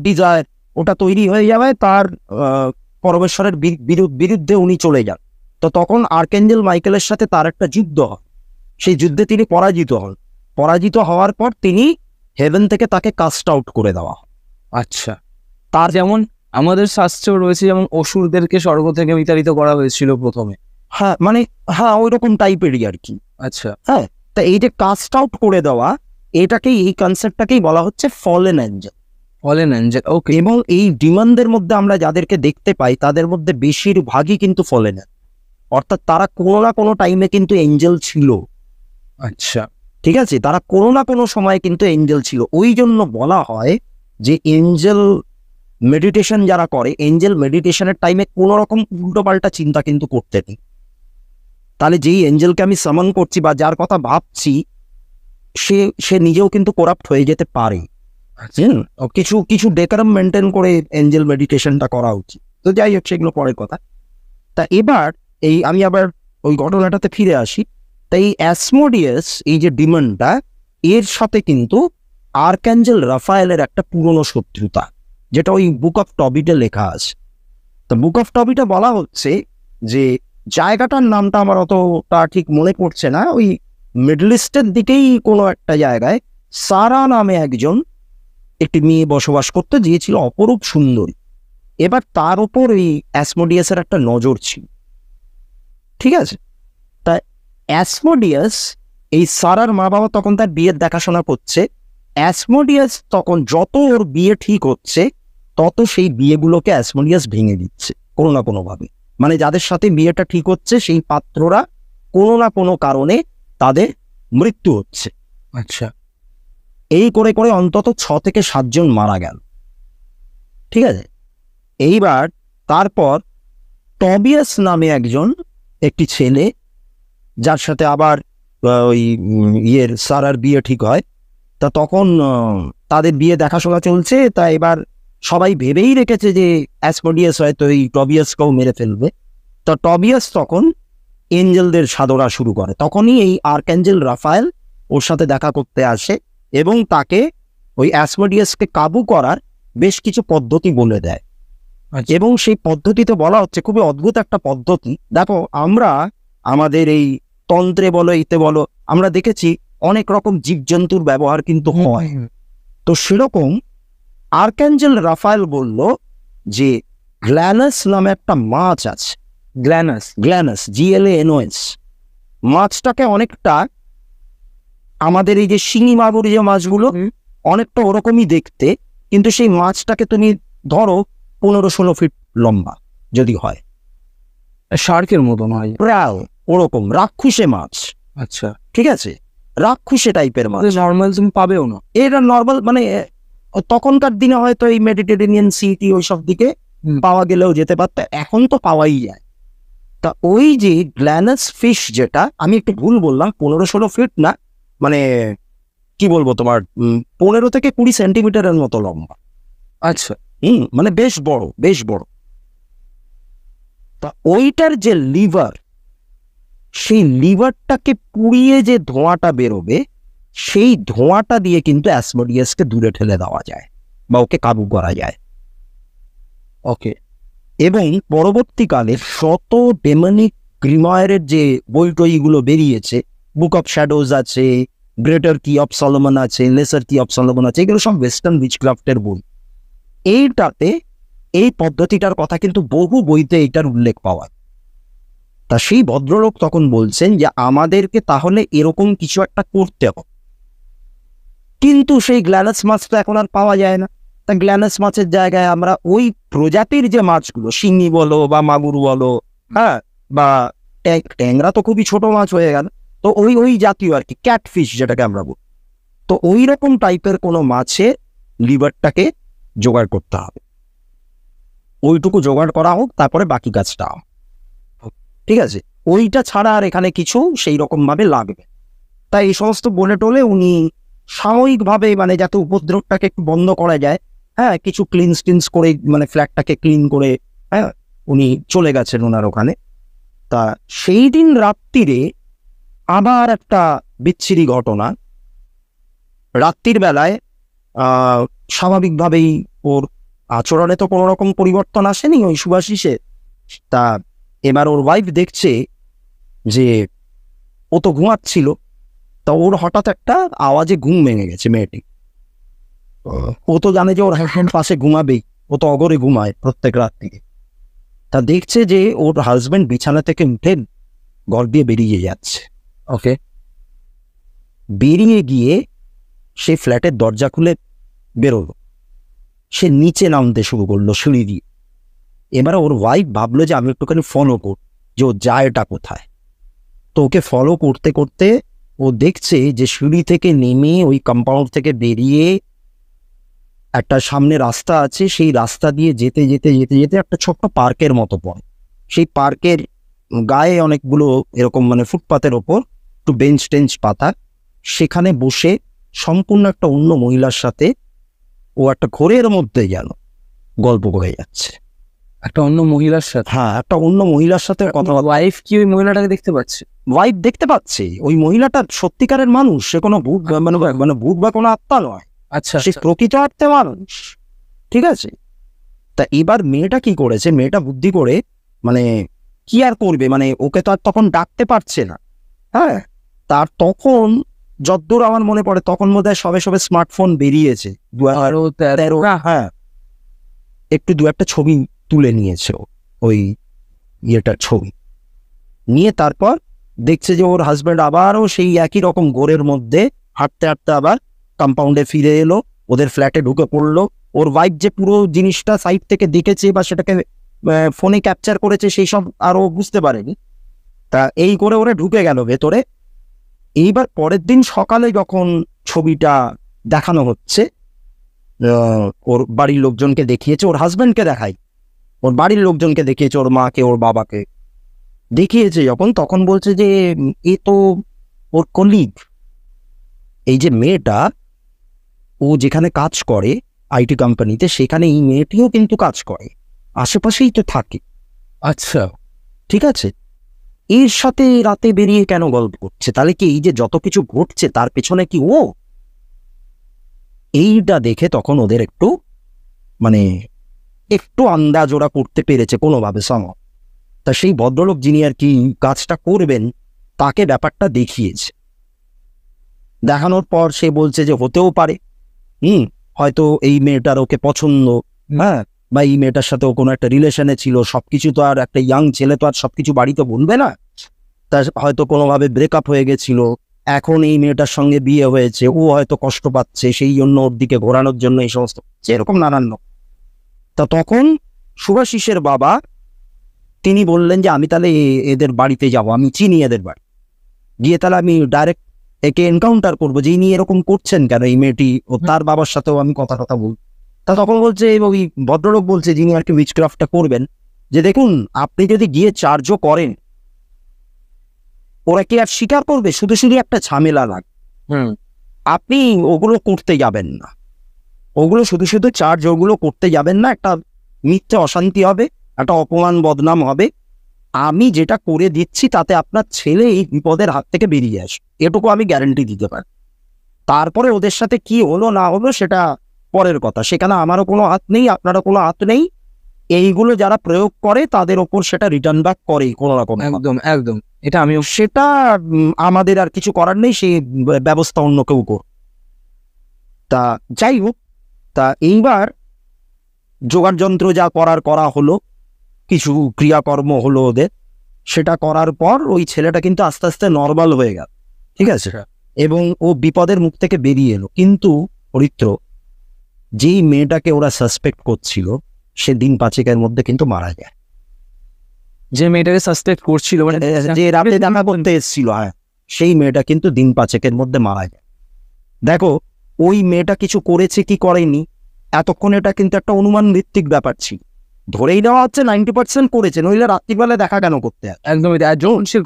ডিজায়ার, ওটা তৈরি হয়ে যাবে তার, পরমেশ্বরের বিরুদ্ধে উনি চলে যান। তো তখন আর্কাঞ্জেল মাইকেলের সাথে তার একটা যুদ্ধ হয়। সেই যুদ্ধে তিনি পরাজিত হন। পরাজিত হওয়ার পর তিনি হেভেন থেকে তাকে কাস্ট আউট করে দেওয়া হয়। আচ্ছা, তার যেমন আমাদের শাস্ত্র রয়েছে, যেমন অসুরদেরকে স্বর্গ থেকে বিতাড়িত করা হয়েছিল প্রথমে। হ্যাঁ, মানে হ্যাঁ ওই রকম টাইপেরই আর কি। আচ্ছা, হ্যাঁ, তা এই যে কাস্ট আউট করে দেওয়া, এটাকেই, এই কনসেপ্টটাকেই বলা হচ্ছে fallen angel. Fallen angel. Okay. এবং এই ডিমনদের মধ্যে আমরা যাদেরকে দেখতে পাই তাদের মধ্যে বেশিরভাগই কিন্তু ফলেন, অর্থাৎ তারা কোনো না কোনো টাইমে কিন্তু এঞ্জেল ছিল। আচ্ছা, ঠিক আছে, তারা কোনো না কোনো সময় কিন্তু এঞ্জেল ছিল। ওই জন্য বলা হয় যে এঞ্জেল মেডিটেশন যারা করে, এঞ্জেল মেডিটেশনের টাইমে কোনো রকম উল্টোপাল্টা চিন্তা কিন্তু করতে নেই। তাহলে যেই এঞ্জেলকে আমি সামন করছি বা যার কথা ভাবছি, সে নিজেও কিন্তু করাপ্ট হয়ে যেতে পারে। কিছু কিছু ডেকারাম মেনটেন করে এঞ্জেল মেডিটেশনটা করা উচিত। তো যাই হোক, সেগুলো পরের কথা। তা এবার আমি আবার ওই ঘটনাটাতে ফিরে আসি। তাই অ্যাসমোডিয়াস, এই যে ডিমনটা, এর সাথে কিন্তু আর্কাঞ্জেল রাফায়েলের একটা পুরনো শত্রুতা, যেটা ওই বুক অফ টবিটে লেখা আছে। তো বুক অফ টবিটে বলা হচ্ছে যে, জায়গাটার নামটা আমার অতটা ঠিক মনে পড়ছে না, ওই মিডল ইস্টের দিকেই কোনো একটা জায়গায় সারা নামে একটি মেয়ে বসবাস করতে, গিয়েছিল অপরূপ সুন্দরী। এবার তার ওপর এই অ্যাসমোডিয়াসের একটা নজর ছিল। ঠিক আছে, তাই অ্যাসমোডিয়াস, এই সারার মা বাবা তখন তার বিয়ের দেখাশোনা করছে। অ্যাসমোডিয়াস তখন যত ওর বিয়ে ঠিক হচ্ছে, তত সেই বিয়েগুলোকে অ্যাসমোডিয়াস ভেঙে দিচ্ছে কোনো না কোনোভাবে। মানে যাদের সাথে বিয়েটা ঠিক হচ্ছে সেই পাত্ররা কোনো না কোনো কারণে তাদের মৃত্যু হচ্ছে। আচ্ছা, এই করে করে অন্তত 6 থেকে 7 জন মারা গেল। ঠিক আছে, এইবার তারপর টবিয়াস নামে একটি ছেলে, যার সাথে আবার ওই সারার বিয়ে ঠিক হয়। তা তখন তাদের বিয়ে দেখাশোনা চলছে। তা এবার সবাই ভেবেই রেখেছে যে অ্যাসমোডিয়াস হয়তো এই টবিয়াসকেও মেরে ফেলবে। তো টবিয়াস তখন এঞ্জেলদের সাধনা শুরু করে। তখনই এই আর্কাঞ্জেল রাফায়েল ওর সাথে দেখা করতে আসে এবং তাকে ওই অ্যাসমোডিয়াসকে কাবু করার বেশ কিছু পদ্ধতি বলে দেয়। এবং সেই পদ্ধতিতে বলা হচ্ছে, খুবই অদ্ভুত একটা পদ্ধতি। দেখো, আমরা আমাদের এই তন্ত্রে বলো, এতে বলো, আমরা দেখেছি অনেক রকম জীবজন্তুর ব্যবহার কিন্তু হয়। তো সেরকম আর্কাঞ্জেল রাফায়েল বলল যে গ্ল্যানাস নামে একটা মাছ আছে। গ্ল্যানাস, GLANOS, মাছটাকে অনেকটা আমাদের এই যে শিঙি মাগুর যে মাছগুলো, অনেকটা ওরকমই দেখতে, কিন্তু সেই মাছটাকে তুমি ধরো 15-16 ফিট লম্বা যদি হয়, শার্কের মতন হয় প্রায় ওরকম রাক্ষুসে মাছ। আচ্ছা, ঠিক আছে, রাক্ষুসে টাইপের মাছ। নর্মাল তুমি পাবেও না এটা নর্মাল, মানে তখনকার দিনে হয়তো এই মেডিটেরেনিয়ান সিটি ওইসব দিকে পাওয়া গেলেও যেতে পারত, এখন তো পাওয়াই যায়। তা ওই যে গ্ল্যানাস ফিশ, যেটা আমি একটু ভুল বললাম, 15-16 ফিট না, মানে কি বলবো তোমার, 15 থেকে 20 সেন্টিমিটারের মতো লম্বা। আচ্ছা, মানে বেশ বড়। তা ওইটার যে লিভার, সেই লিভারটাকে পুড়িয়ে যে ধোঁয়াটা বেরোবে, সেই ধোঁয়াটা দিয়ে কিন্তু অ্যাসমোডিয়াসকে দূরে ঠেলে দেওয়া যায় বা ওকে কাবু করা যায়। ওকে। এবং পরবর্তীকালে শত ডেমনিক গ্রিময়ারের যে বই টইগুলো বেরিয়েছে, বুক অফ শ্যাডোজ আছে, গ্রেটার কি অফ সলোমন আছে, লেসার কি অফ সলোমন আছে, এগুলো সব ওয়েস্টার্ন উইচক্রাফটের বই। এইটাতে এই পদ্ধতিটার কথা কিন্তু বহু বইতে এইটার উল্লেখ পাওয়া। তা সেই ভদ্রলোক তখন বলছেন যে আমাদেরকে তাহলে এরকম কিছু একটা করতে হবে, কিন্তু সেই গ্ল্যানাস মাছটা এখন আর পাওয়া যায় না। তা গ্ল্যানাস মাছের জায়গায় আমরা ওই প্রজাতির যে মাছগুলো, শিঙি বলো বা মাগুর বলো, হ্যাঁ, বা ট্যাংরা তো খুবই ছোট মাছ হয়ে গেল, তো ওই ওই জাতীয় আর কি, ক্যাটফিশ যেটাকে আমরা বলি, তো ওই রকম টাইপের কোনো মাছের লিভারটাকে জোগাড় করতে হবে। ওইটুকু জোগাড় করা হোক, তারপরে বাকি কাজটা হোক, ঠিক আছে? ওইটা ছাড়া আর এখানে কিছু সেই রকম ভাবে লাগবে। তাই এই সমস্ত বলে টোলে উনি সাময়িকভাবে, মানে যাতে উপদ্রবটাকে একটু বন্ধ করা যায়, হ্যাঁ, কিছু ক্লিনস করে, মানে ফ্ল্যাটটাকে ক্লিন করে, হ্যাঁ, উনি চলে গেছেন ওনার ওখানে। তা সেই দিন রাত্রিরে আবার একটা বিচ্ছিরি ঘটনা। রাত্রির বেলায় স্বাভাবিকভাবেই ওর আচরণে তো কোনো রকম পরিবর্তন আসেনি ওই শুভাশিসে। তা এবার ওর ওয়াইফ দেখছে যে ও তো ঘুমাচ্ছিল, তা ওর হঠাৎ একটা আওয়াজে ঘুম ভেঙে গেছে মেয়েটি। ও তো জানে যে ওর হাজব্যান্ড পাশে ঘুমাবেই, ও তো অগরে ঘুমায় প্রত্যেক রাত্রিরে। তা দেখছে যে ওর হাজব্যান্ড বিছানা থেকে উঠে ঘর দিয়ে বেরিয়ে যাচ্ছে। ওকে, বেরিয়ে গিয়ে সে ফ্ল্যাটের দরজা খুলে বেরোলো, সে নিচে নামতে শুরু করলো সিঁড়ি দিয়ে। এবারে ওর ওয়াইফ ভাবলো যে আমি একটুখানি ফলো কর, যে ও জায়গাটা কোথায়। তো ওকে ফলো করতে করতে ও দেখছে যে সিঁড়ি থেকে নেমে ওই কম্পাউন্ড থেকে বেরিয়ে একটা সামনে রাস্তা আছে, সেই রাস্তা দিয়ে যেতে যেতে যেতে যেতে একটা ছোট্ট পার্কের মতো পড়ে। সেই পার্কের গায়ে অনেকগুলো এরকম, মানে ফুটপাতের ওপর একটু বেঞ্চ টেঞ্চ পাতা, সেখানে বসে সম্পূর্ণ একটা অন্য মহিলার সাথে ও একটা ঘোরের মধ্যে গেল গল্প করে যাচ্ছে। একটা অন্য মহিলার সাথে? হ্যাঁ, একটা অন্য মহিলার সাথে কথা। ওয়াইফ কি ওই মহিলাটাকে দেখতে পাচ্ছে? ওয়াইফ দেখতে পাচ্ছে ওই মহিলাটা সত্যিকারের মানুষ, সে কোনো ভূত, মানে ভূত বা কোনো আত্মা নয়। আচ্ছা, সে প্রকৃত অর্থে মানুষ, ঠিক আছে? তা এবার মেয়েটা কি করেছে, মেয়েটা বুদ্ধি করে, মানে কি আর করবে, মানে ওকে তো আর তখন ডাকতে পারছে না, হ্যাঁ। তার তখন যদ্দূর আমার মনে পড়ে, তখন বোধহয় সবে সবে স্মার্টফোন বেরিয়েছে, 2013, হ্যাঁ। একটু দু একটা ছবি তুলে নিয়েছে ওই ইয়েটার ছবি নিয়ে, তারপর দেখছে যে ওর হাজব্যান্ড আবারও সেই একই রকম ঘোরের মধ্যে হাঁটতে হাঁটতে আবার কম্পাউন্ডে ফিরে এলো, ওদের ফ্ল্যাটে ঢুকে পড়লো। ওর ওয়াইফ যে পুরো জিনিসটা সাইড থেকে দেখেছে বা সেটাকে ফোনে ক্যাপচার করেছে, সেই সব আরও বুঝতে পারেনি। তা এই করে ওরা ঢুকে গেল ভেতরে। এইবার পরের দিন সকালে যখন ছবিটা দেখানো হচ্ছে, ওর বাড়ির লোকজনকে দেখিয়েছে, ওর হাজব্যান্ডকে দেখাই, ওর বাড়ির লোকজনকে দেখিয়েছে, ওর মাকে, ওর বাবাকে দেখিয়েছে যখন, তখন বলছে যে এ তো ওর কলিগ। এই যে মেয়েটা, ও যেখানে কাজ করে আইটি কোম্পানিতে, সেখানে এই মেয়েটিও কিন্তু কাজ করে, আশেপাশেই তো থাকে। আচ্ছা, ঠিক আছে, এর সাথে রাতে বেরিয়ে কেন গল্প করছে? তাহলে কি এই যে যত কিছু ঘটছে তার পেছনে কি ও? এইটা দেখে তখন ওদের একটু, মানে একটু আন্দাজ ওরা করতে পেরেছে কোনোভাবে সময়। তা সেই ভদ্রলোক যিনি আর কি কাজটা করবেন, তাকে ব্যাপারটা দেখিয়েছে। দেখানোর পর সে বলছে যে হতেও পারে, হয়তো এই মেয়েটার ওকে পছন্দ, হ্যাঁ, বা এই মেয়েটার সাথে ও কোনো একটা রিলেশনে ছিল। সবকিছু তো আর একটা ইয়াং ছেলে তো আর সবকিছু বাড়িতে বলবে না, তা হয়তো কোনোভাবে ব্রেকআপ হয়ে গেছিল, এখন এই মেয়েটার সঙ্গে বিয়ে হয়েছে, ও হয়তো কষ্ট পাচ্ছে, সেই জন্য ওর দিকে ঘোরানোর জন্য এই সমস্ত, এরকম নানান। তা তখন শুভাশিসের বাবা তিনি বললেন যে আমি তাহলে এদের বাড়িতে যাব, আমি চিনি এদের বাড়ি, গিয়ে তাহলে আমি ডাইরেক্ট একে এনকাউন্টার করবো যে ইনি এরকম করছেন কেন, এই মেয়েটি ও তার বাবার সাথেও আমি কথা বলব। তা তখন বলছে, ওই ভদ্রলোক বলছে যিনি আর কি উইচক্রাফটটা করবেন, যে দেখুন আপনি যদি গিয়ে চার্জও করেন, ওরা কি আর স্বীকার করবে? শুধু শুধু একটা ঝামেলা লাগে, আপনি ওগুলো করতে যাবেন না, ওগুলো শুধু শুধু চার্জ ওগুলো করতে যাবেন না, একটা মিথ্যে অশান্তি হবে, একটা অপমান বদনাম হবে। আমি যেটা করে দিচ্ছি তাতে আপনার ছেলে এই বিপদের হাত থেকে বেরিয়ে আসে, এটুকু আমি গ্যারান্টি দিতে পারি। তারপরে ওদের সাথে কি হলো না হলো সেটা পরের কথা, সেখানে আমারও কোনো হাত নেই, আপনারও কোনো হাত নেই। এইগুলো যারা প্রয়োগ করে তাদের ওপর সেটা রিটার্ন ব্যাক করে কোনো রকম। একদম একদম, এটা আমি, সেটা আমাদের আর কিছু করার নেই, সেই ব্যবস্থা অন্য কেউ কর। তা যাই হোক, তা এইবার জোগাড় যন্ত্র যা করা হলো, কিছু ক্রিয়াকর্ম হলো ওদের, সেটা করার পর ওই ছেলেটা কিন্তু আস্তে আস্তে নর্মাল হয়ে গেল, ঠিক আছে। এবং ও বিপদের মুখ থেকে বেরিয়ে এলো। কিন্তু পবিত্র, যেই মেয়েটাকে ওরা সাসপেক্ট করছিল সে দিন 5 মধ্যে কিন্তু মারা যায়। যে মেয়েটাকে সাসপেক্ট করছিল, মানে যে রাতে দেখা করতে এসেছিল, হ্যাঁ, সেই মেয়েটা কিন্তু দিন 5 মধ্যে মারা যায়। দেখো, ওই মেয়েটা কিছু করেছে কি করেনি, এতক্ষণ এটা কিন্তু একটা অনুমান ভিত্তিক ব্যাপার ছিল। ধরেই নেওয়া হচ্ছে 90% করেছে, নইলে রাত্রিবেলা দেখা কেন করতে হয়? একদমই তাই। আর যখন সে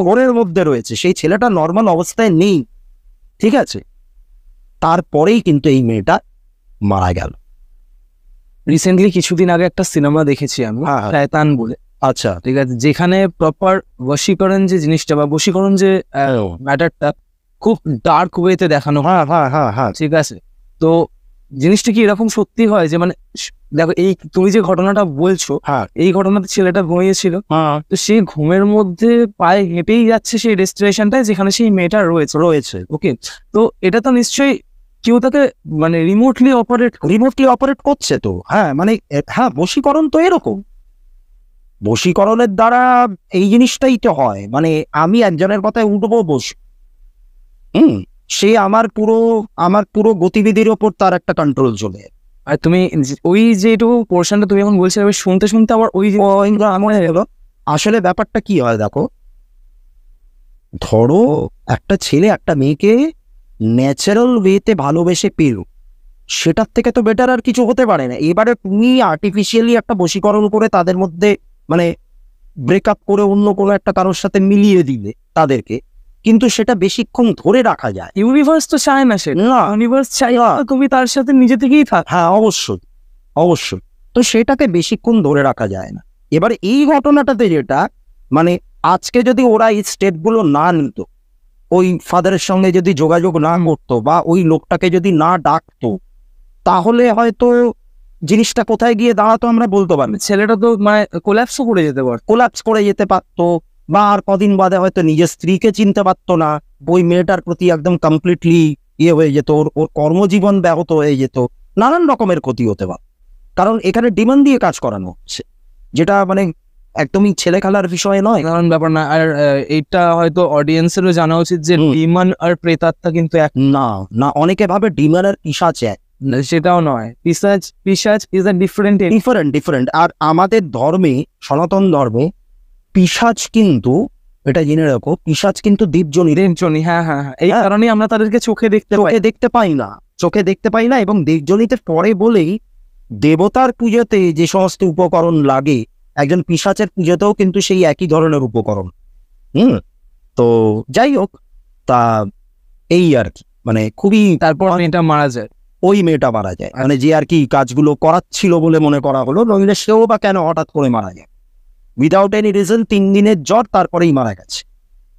ঘোরের মধ্যে রয়েছে, সেই ছেলেটা নর্মাল অবস্থায় নেই, ঠিক আছে? তারপরেই কিন্তু এই মেয়েটা মারা গেল। রিসেন্টলি কিছুদিন আগে একটা সিনেমা দেখেছি আমি, হ্যাঁ, হ্যাঁ। শয়তান বলে, আচ্ছা, ঠিক আছে, যেখানে প্রপার বশীকরণ যে জিনিসটা বা বশীকরণ যে ম্যাটারটা খুব ডার্ক ওয়েতে দেখানো হয়। হ্যাঁ, ঠিক আছে, তো জিনিসটা কি এরকম সত্যি হয় যে মানে দেখো, এই তুমি যে ঘটনাটা বলছো, হ্যাঁ, এই ঘটনাতে ছেলেটা ঘুমিয়েছিল, হ্যাঁ, তো সেই ঘুমের মধ্যে পায়ে হেঁটেই যাচ্ছে সেই ডেস্টিনেশনটায় যেখানে সেই মেয়েটা রয়েছে। ওকে, তো এটা তো নিশ্চয়ই কেউ তাকে মানে রিমোটলি অপারেট করছে তো। হ্যাঁ, মানে হ্যাঁ, বশীকরণ তো এরকম। বশীকরণের দ্বারা এই জিনিসটাই তো হয়। মানে আমি একজনের কথায় উঠবো বসি, সে আমার পুরো গতিবিধির ওপর তার একটা কন্ট্রোল চলে। আর তুমি ওই যে এটুকু পোর্শনটা তুমি এখন বলছিলে, শুনতে শুনতে আমার ওই মনে হলো আসলে ব্যাপারটা কি হয়। দেখো, ধরো একটা ছেলে একটা মেয়েকে ন্যাচারাল ওয়েতে ভালোবেসে পেল, সেটার থেকে তো বেটার আর কিছু হতে পারে না। এবারে তুমি আর্টিফিশিয়ালি একটা বশীকরণ করে তাদের মধ্যে মানে ব্রেকআপ করে অন্য কোনো একটা কারোর সাথে মিলিয়ে দিলে তাদেরকে, কিন্তু সেটা বেশিক্ষণ ধরে রাখা যায় ইউনিভার্স তো চায় না, সে না। ইউনিভার্স চাই তুমি তার সাথে নিজে থেকেই থাক। হ্যাঁ, অবশ্যই তো সেটাকে বেশিক্ষণ ধরে রাখা যায় না। এবার এই ঘটনাটাতে যেটা, মানে আজকে যদি ওরা এই স্টেপগুলো না নিত, ওই ফাদারের সঙ্গে যদি যোগাযোগ না করতো বা ওই লোকটাকে যদি না ডাকতো, তাহলে হয়তো জিনিসটা কোথায় গিয়ে দাঁড়াতো আমরা বলতে পারবো। ছেলেটা তো মানে কোল্যাপসও করে যেতে পারত, কোলাপস করে যেতে পারতো, বা আর কদিন বাদে হয়তো নিজের স্ত্রীকে চিনতে পারতো না, ওই মেয়েটার প্রতি একদম কমপ্লিটলি হয়ে যেত, ওর কর্মজীবন ব্যাহত হয়ে যেত, নানান রকমের ক্ষতি হতে পারে। কারণ এখানে ডিমান্ড দিয়ে কাজ করানো হচ্ছে, যেটা মানে একদমই ছেলে খেলার বিষয় নয়, কারণ ব্যাপার না। আর এইটা হয়তো অডিয়েন্সেরও জানা উচিত যে ডিমন আর প্রেতাত্মা কিন্তু এক না। অনেকে ভাবে ডিমন আর পিশাচ এক, সেটাও নয়। পিশাচ ইজ আ ডিফারেন্ট। আর আমাদের ধর্মে, সনাতন ধর্মে, পিশাচ কিন্তু, এটা জেনে রাখো, পিশাচ কিন্তু দেবজনী। হ্যাঁ, এই কারণেই আমরা তাদেরকে চোখে দেখতে পাই না। এবং দেবজনীতে পরে বলেই দেবতার পুজোতে যে সমস্ত উপকরণ লাগে, একজন পিশাচের পুজোতেও কিন্তু সেই একই ধরনের উপকরণ। তো যাই হোক, তা এই আর কি, মানে খুবই, তারপর মেয়েটা মারা যায়। ওই মেয়েটা মারা যায়, মানে যে আর কি কাজগুলো করাচ্ছিল বলে মনে করা হলো, নইলে সেও বা কেন হঠাৎ করে মারা যায় উইদাউট এনি রিজন। 3 দিনের জ্বর, তারপরেই মারা গেছে,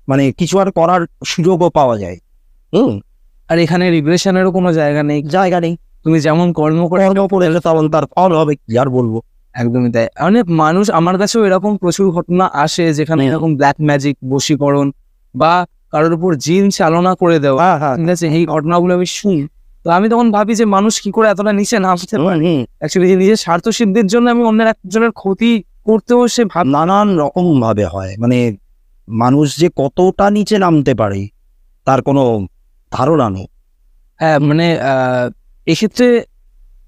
মানে কিছু আর করার সুযোগও পাওয়া যায়। আর এখানে রিগ্রেশনেরও কোনো জায়গা নেই। তুমি যেমন কর্ম করে এলে তেমন তার ফল হবে, কি আর বলবো। একদমই তাই। অনেক মানুষ, আমার কাছেও এরকম প্রচুর ঘটনা আসে যেখানে এরকম ব্ল্যাক ম্যাজিক, বশীকরণ বা কারোর উপর জিন চালনা করে দেওয়া, ঠিক আছে, এই ঘটনাগুলো আমি শুনি। তো আমি তখন ভাবি যে মানুষ কি করে এতটা নিচে নামতে পারে। অ্যাকচুয়ালি নিজের স্বার্থ সিদ্ধির জন্য আমি অন্যের একজনের ক্ষতি করতেও সে নানান রকম ভাবে হয়। মানে মানুষ যে কতটা নিচে নামতে পারে তার কোনো ধারণা নেই। হ্যাঁ, মানে এক্ষেত্রে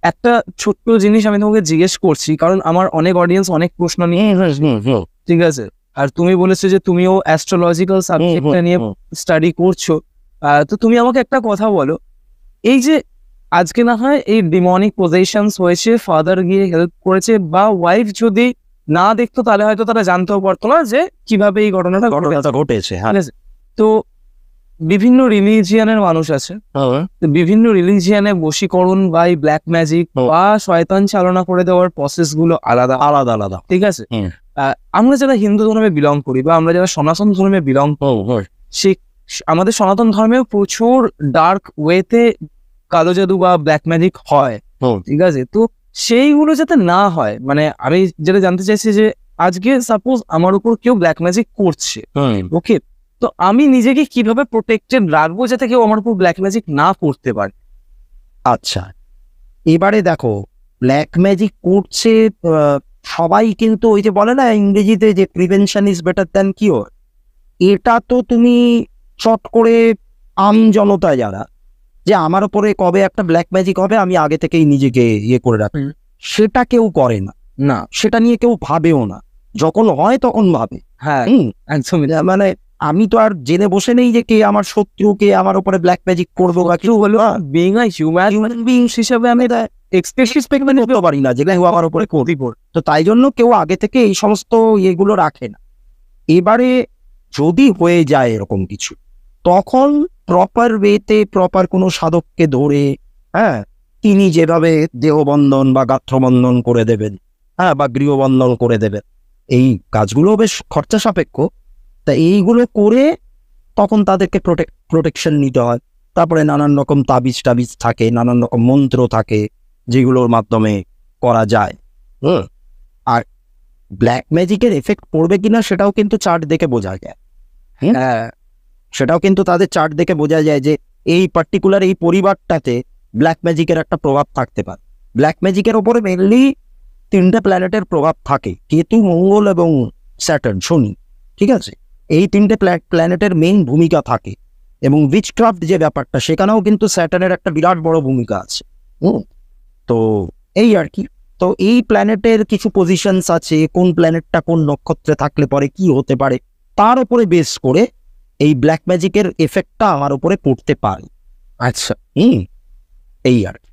একটা ছোট্ট জিনিস আমি তোমাকে জিজ্ঞেস করছি, কারণ আমার অনেক অডিয়েন্স অনেক প্রশ্ন নিয়ে, ঠিক আছে, আর তুমি বলেছো যে তুমিও অ্যাস্ট্রোলজিক্যাল সাবজেক্টটা নিয়ে স্টাডি করছো। তো তুমি আমাকে একটা কথা বলো, এই যে আজকে না হয় এই ডিমনিক পজেশনস হয়েছে, ফাদার গিয়ে হেল্প করেছে, বা ওয়াইফ যদি না দেখতো তাহলে হয়তো তারা জানতেও পারতো না যে কিভাবে এই ঘটনাটা ঘটেছে। ঠিক আছে, তো বিভিন্ন রিলিজিয়ানের মানুষ আছে, বিভিন্ন রিলিজিয়ানে বশীকরণ বা ব্ল্যাক ম্যাজিক বা শয়তান চালনা করে দেওয়ার প্রসেস গুলো আলাদা, ঠিক আছে। আমরা যারা হিন্দু ধর্মে বিলং করি বা আমরা যারা সনাতন ধর্মে বিলং করি, সে আমাদের সনাতন ধর্মেও প্রচুর ডার্ক ওয়েতে কালো জাদু বা ব্ল্যাক ম্যাজিক হয়, ঠিক আছে। তো সেইগুলো যাতে না হয়, মানে আমি যেটা জানতে চাইছি যে আজকে সাপোজ আমার উপর কেউ ব্ল্যাক ম্যাজিক করছে, ওকে, তো আমি নিজেকে কিভাবে প্রোটেক্টেড রাখবো যাতে কেউ আমার উপর ব্ল্যাক ম্যাজিক না করতে পারে। আচ্ছা, এবারে দেখো, ব্ল্যাক ম্যাজিক করছে সবাই, কিন্তু ওই যে বলে না ইংরেজিতে যে prevention is better than cure, এটা তো তুমি চট করে আমজনতা যারা, যে আমার ওপরে কবে একটা ব্ল্যাক ম্যাজিক হবে আমি আগে থেকেই নিজেকে ইয়ে করে রাখি, সেটা কেউ করে না, না সেটা নিয়ে কেউ ভাবেও না। যখন হয় তখন ভাবে। হ্যাঁ একদমই। মানে আমি তো আর জেনে বসে নেই যে কে আমার শত্রু, কে আমার উপরে ব্ল্যাক ম্যাজিক করবো বা কিছু হলো। বিং আ হিউম্যান বিংস হিসাবে আমি এক্সপেক্ট করতে পারি না যেগুলো আমার উপরে করবি। তো তাই জন্য কেউ আগে থেকে এই সমস্ত ইয়েগুলো রাখে না। এবারে যদি হয়ে যায় এরকম কিছু, তখন প্রপার ওয়েতে প্রপার কোনো সাধককে ধরে, হ্যাঁ, তিনি যেভাবে দেহবন্ধন বা গাত্রবন্ধন করে দেবেন, হ্যাঁ, বা গৃহবন্ধন করে দেবেন, এই কাজগুলো বেশ খরচা সাপেক্ষ। তা এইগুলো করে তখন তাদেরকে প্রোটেকশন নিতে হয়। তারপরে নানান রকম তাবিজ টাবিজ থাকে, নানান রকম মন্ত্র থাকে যেগুলোর মাধ্যমে করা যায়। আর ব্ল্যাক ম্যাজিকের এফেক্ট পড়বে কিনা সেটাও কিন্তু চার্ট দেখে বোঝা যায়। হ্যাঁ সেটাও কিন্তু তাদের চার্ট দেখে বোঝা যায় যে এই পার্টিকুলার এই পরিবারটাতে ব্ল্যাক ম্যাজিকের একটা প্রভাব থাকতে পারে। ব্ল্যাক ম্যাজিকের ওপরে মেনলি 3টে প্ল্যানেটের প্রভাব থাকে, কেতু, মঙ্গল এবং স্যাটার্ন, শনি, ঠিক আছে? এই 3টে প্ল্যানেটের মেইন ভূমিকা থাকে। এবং উইচক্রাফট যে ব্যাপারটা, সেখানেও কিন্তু স্যাটার্নের একটা বিরাট বড় ভূমিকা আছে। তো এই আর কি। তো এই প্ল্যানেটের কিছু পজিশনস আছে, কোন প্ল্যানেটটা কোন নক্ষত্রে থাকলে পরে কি হতে পারে, তার উপরে বেস করে এই ব্ল্যাক ম্যাজিকের এফেক্টটা আমার উপরে পড়তে পারে। আচ্ছা, এই আর কি।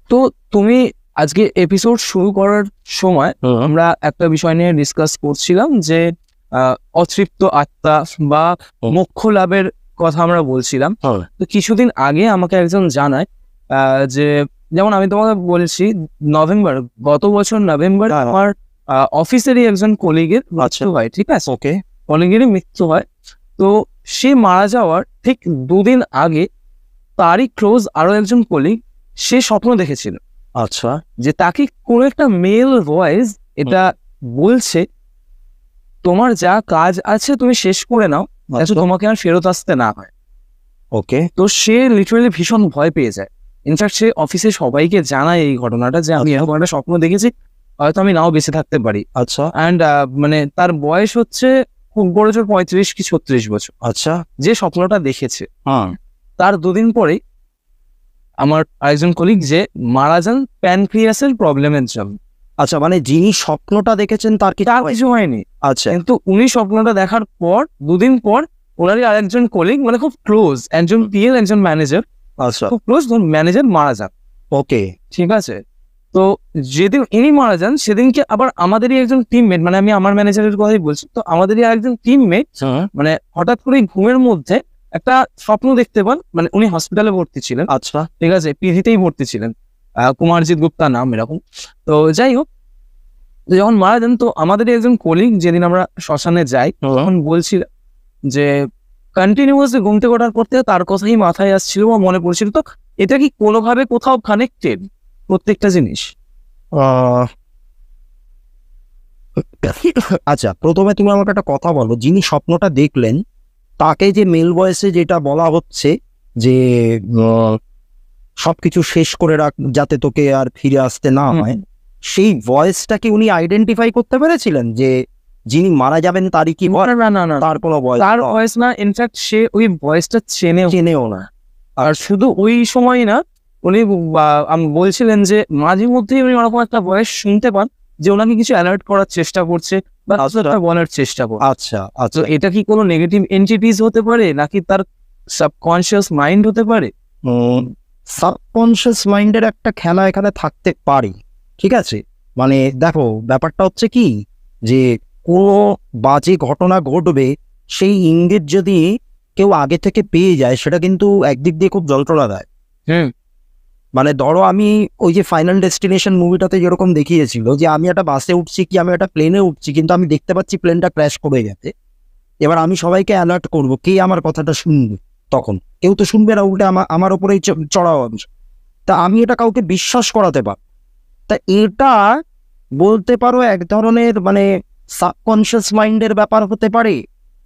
তো তুমি আজকে এপিসোড শুরু করার সময় আমরা একটা বিষয় নিয়ে ডিসকাস করছিলাম যে অতৃপ্ত আত্মা বা মোক্ষ লাভের কথা আমরা বলছিলাম। তো কিছুদিন আগে আমাকে একজন জানায় যে, যেমন আমি তোমাকে বলছি, গত বছর নভেম্বর আমার অফিসেরই একজন কলিগের মৃত্যু হয়, ঠিক আছে? ওকে, কলিগেরই মৃত্যু হয়। তো সে মারা যাওয়ার ঠিক 2 দিন আগে তারই ক্লোজ আরো একজন কলিগ, সে স্বপ্ন দেখেছিল। আচ্ছা, যে তাকে কোন একটা মেল ভয়েস এটা বলছে, তোমার যা কাজ আছে তুমি শেষ করে নাও, যাতে তোমাকে আর ফেরত আসতে না হয়। ওকে। তো সে লিটারালি ভীষণ ভয় পেয়ে যায়। ইনফ্যাক্ট সে অফিসে সবাইকে জানায় এই ঘটনাটা, যে আমি এরকম একটা স্বপ্ন দেখেছি, হয়তো আমি নাও বেঁচে থাকতে পারি। আচ্ছা। অ্যান্ড মানে তার বয়স হচ্ছে খুব বড় জোর 35 কি 36 বছর। আচ্ছা। যে স্বপ্নটা দেখেছে, তার 2 দিন পরে আমার আরেকজন কলিগ যে মারা যান প্যানক্রিয়াসের প্রবলেমের জন্য। আচ্ছা, মানে যিনি স্বপ্নটা দেখেছেন তার কিছু হয়নি। আচ্ছা, কিন্তু উনি স্বপ্নটা দেখার পর 2 দিন পর ওনারই আরেকজন কলিগ, মানে খুব ক্লোজ, একজন পিএল একজন ম্যানেজার, আচ্ছা, খুব ক্লোজ ম্যানেজার মারা যান। ওকে, ঠিক আছে। তো যেদিন ইনি মারা যান সেদিনকে আবার আমাদেরই একজন টিমমেট, মানে আমি আমার ম্যানেজারের কথাই বলছি, তো আমাদেরই আরেকজন টিমমেট মানে হঠাৎ করে ঘুমের মধ্যে একটা স্বপ্ন দেখতে পান। মানে উনি হসপিটালে ভর্তি ছিলেন, আচ্ছা, ঠিক আছে, পিজিতেই ভর্তি ছিলেন, কুমারজিৎ গুপ্তা নাম এরকম। তো যাই হোক, যখন মারা যান তো আমাদেরই একজন কলিগ, যেদিন আমরা শ্মশানে যাই তখন বলছিল যে কন্টিনিউয়াসলি ঘুম থেকে ওঠার পর থেকে তার কথাই মাথায় আসছিল বা মনে পড়ছিল। তো এটা কি কোনোভাবে কোথাও কানেক্টেড প্রত্যেকটা জিনিস? আচ্ছা, প্রথমে তুমি আমাকে একটা কথা বলো, যিনি স্বপ্নটা দেখলেন তাকে যে মেল ভয়েসে যেটা বলা হচ্ছে যে সবকিছু শেষ করে রাখ যাতে তোকে আর ফিরে আসতে না হয়, সেই ভয়েসটাকে উনি আইডেন্টিফাই করতে পেরেছিলেন যে যিনি মারা যাবেন তারই কি ভয়েস? না, তার কোনো ভয়েস, তার ভয়েস না। ইনফ্যাক্ট সে ওই ভয়েসটা চেনেও না। আর শুধু ওই সময় না, উনি বলছিলেন যে মাঝে মধ্যেই উনি ওরকম একটা ভয়েস শুনতে পান যে ওনাকে কিছু অ্যালার্ট করার চেষ্টা করছে বা বলার চেষ্টা করছে। আচ্ছা, আচ্ছা, এটা কি কোনো নেগেটিভ এন্টিটিস হতে পারে নাকি তার সাবকনশিয়াস মাইন্ড হতে পারে? সাবকনশিয়াস মাইন্ডের একটা খেলা এখানে থাকতে পারে, ঠিক আছে? মানে দেখো, ব্যাপারটা হচ্ছে কি, যে কোনো বাজে ঘটনা ঘটবে সেই ইঙ্গিত যদি কেউ আগে থেকে পেয়ে যায়, সেটা কিন্তু একদিক দিয়ে খুব যন্ত্রণা দেয়। মানে ধরো আমি ওই যে ফাইনাল ডেস্টিনেশন মুভিটাতে যেরকম দেখিয়েছিল যে আমি একটা বাসে উঠছি কি আমি একটা প্লেনে উঠছি, কিন্তু আমি দেখতে পাচ্ছি প্লেনটা ক্র্যাশ করে গেছে। এবার আমি সবাইকে অ্যালার্ট করবো, কে আমার কথাটা শুনবে? তখন কেউ তো শুনবে না, উল্টে আমার ওপরেই চড়াও হবে। তা আমি এটা কাউকে বিশ্বাস করাতে পার, তা এটা বলতে পারো এক ধরনের মানে সাবকনশিয়াস মাইন্ডের ব্যাপার হতে পারে,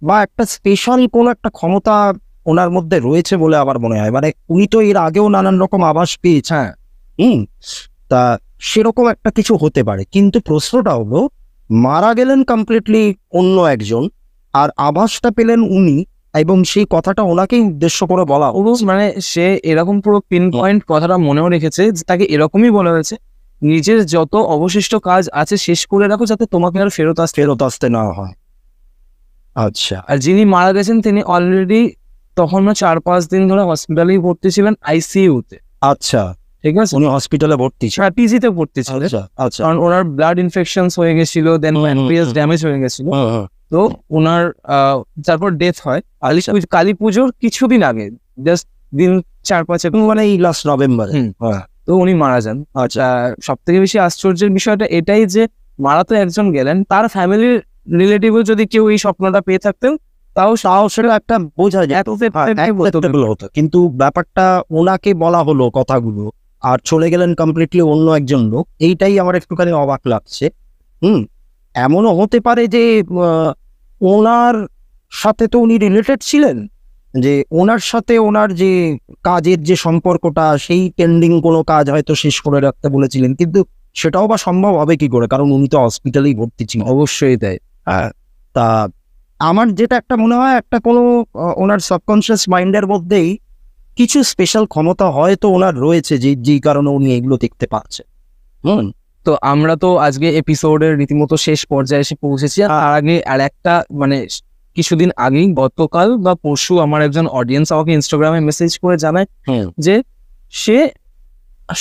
বা একটা স্পেশাল কোনো একটা ক্ষমতা ওনার মধ্যে রয়েছে বলে আমার মনে হয়। মানে উনি তো এর আগেও নানান রকম আভাস পেয়েছে, তা সেরকম একটা কিছু হতে পারে। কিন্তু প্রশ্নটা হলো, মারা গেলেন কমপ্লিটলি অন্য একজন, আর আভাসটা পেলেন উনি এবং সেই কথাটা ওনাকেই উদ্দেশ্য করে বলা মানে সে এরকম পুরো পিন পয়েন্ট কথাটা মনেও রেখেছে যে তাকে এরকমই বলা হয়েছে, নিজের যত অবশিষ্ট কাজ আছে শেষ করে রাখো যাতে তোমাকে আর ফেরত আসতে না হয়। আচ্ছা, আর যিনি মারা গেছেন তিনি অলরেডি তখন 4-5 দিন ধরে হসপিটালেই ভর্তি ছিলেন, আইসিইউতে। আচ্ছা, ঠিক আছে, উনি হসপিটালে ভর্তি ছিলেন, পিজিতে ভর্তি ছিলেন। আচ্ছা, কারণ ওনার ব্লাড ইনফেকশনস হয়ে গেছিল, দেন প্যানক্রিয়াস ড্যামেজ হয়ে গেছিল। তো ওনার তারপর ডেথ হয় কালী পুজোর কিছুদিন আগে, জাস্ট দিন 4-5 মানে এই লাস্ট নভেম্বর। তো উনি মারা যান। আচ্ছা, সব থেকে বেশি আশ্চর্যের বিষয়টা এটাই যে মারা তো একজন গেলেন, তার ফ্যামিলির রিলেটিভও যদি কেউ এই স্বপ্নটা পেয়ে থাকতেন তাও সেটা একটা বোঝা যায় হতো, কিন্তু ব্যাপারটা ওনাকে বলা হলো কথাগুলো আর চলে গেলেন কমপ্লিটলি অন্য একজন লোক, এইটাই আমার একটুখানি অবাক লাগছে। এমনও হতে পারে যে ওনার সাথে তো উনি রিলেটেড ছিলেন, যে ওনার সাথে ওনার যে কাজের যে সম্পর্কটা, সেই পেন্ডিং কোনো কাজ হয়তো শেষ করে রাখতে বলেছিলেন, কিন্তু সেটাও বা সম্ভব হবে কি করে, কারণ উনি তো হসপিটালেই ভর্তি ছিলেন। অবশ্যই তাই। তা আমার যেটা একটা মনে হয়, একটা কোনো ওনার সাবকনশিয়াস মাইন্ডের মধ্যেই কিছু স্পেশাল ক্ষমতা হয়তো ওনার রয়েছে, যেই কারণে উনি এগুলো দেখতে পাচ্ছেন। তো আমরা তো আজকে এপিসোডের রীতিমতো শেষ পর্যায়ে এসে পৌঁছেছি। আর আগে আর একটা মানে কিছুদিন আগেই, গতকাল বা পরশু, আমার একজন অডিয়েন্স আমাকে ইনস্টাগ্রামে মেসেজ করে জানায় যে সে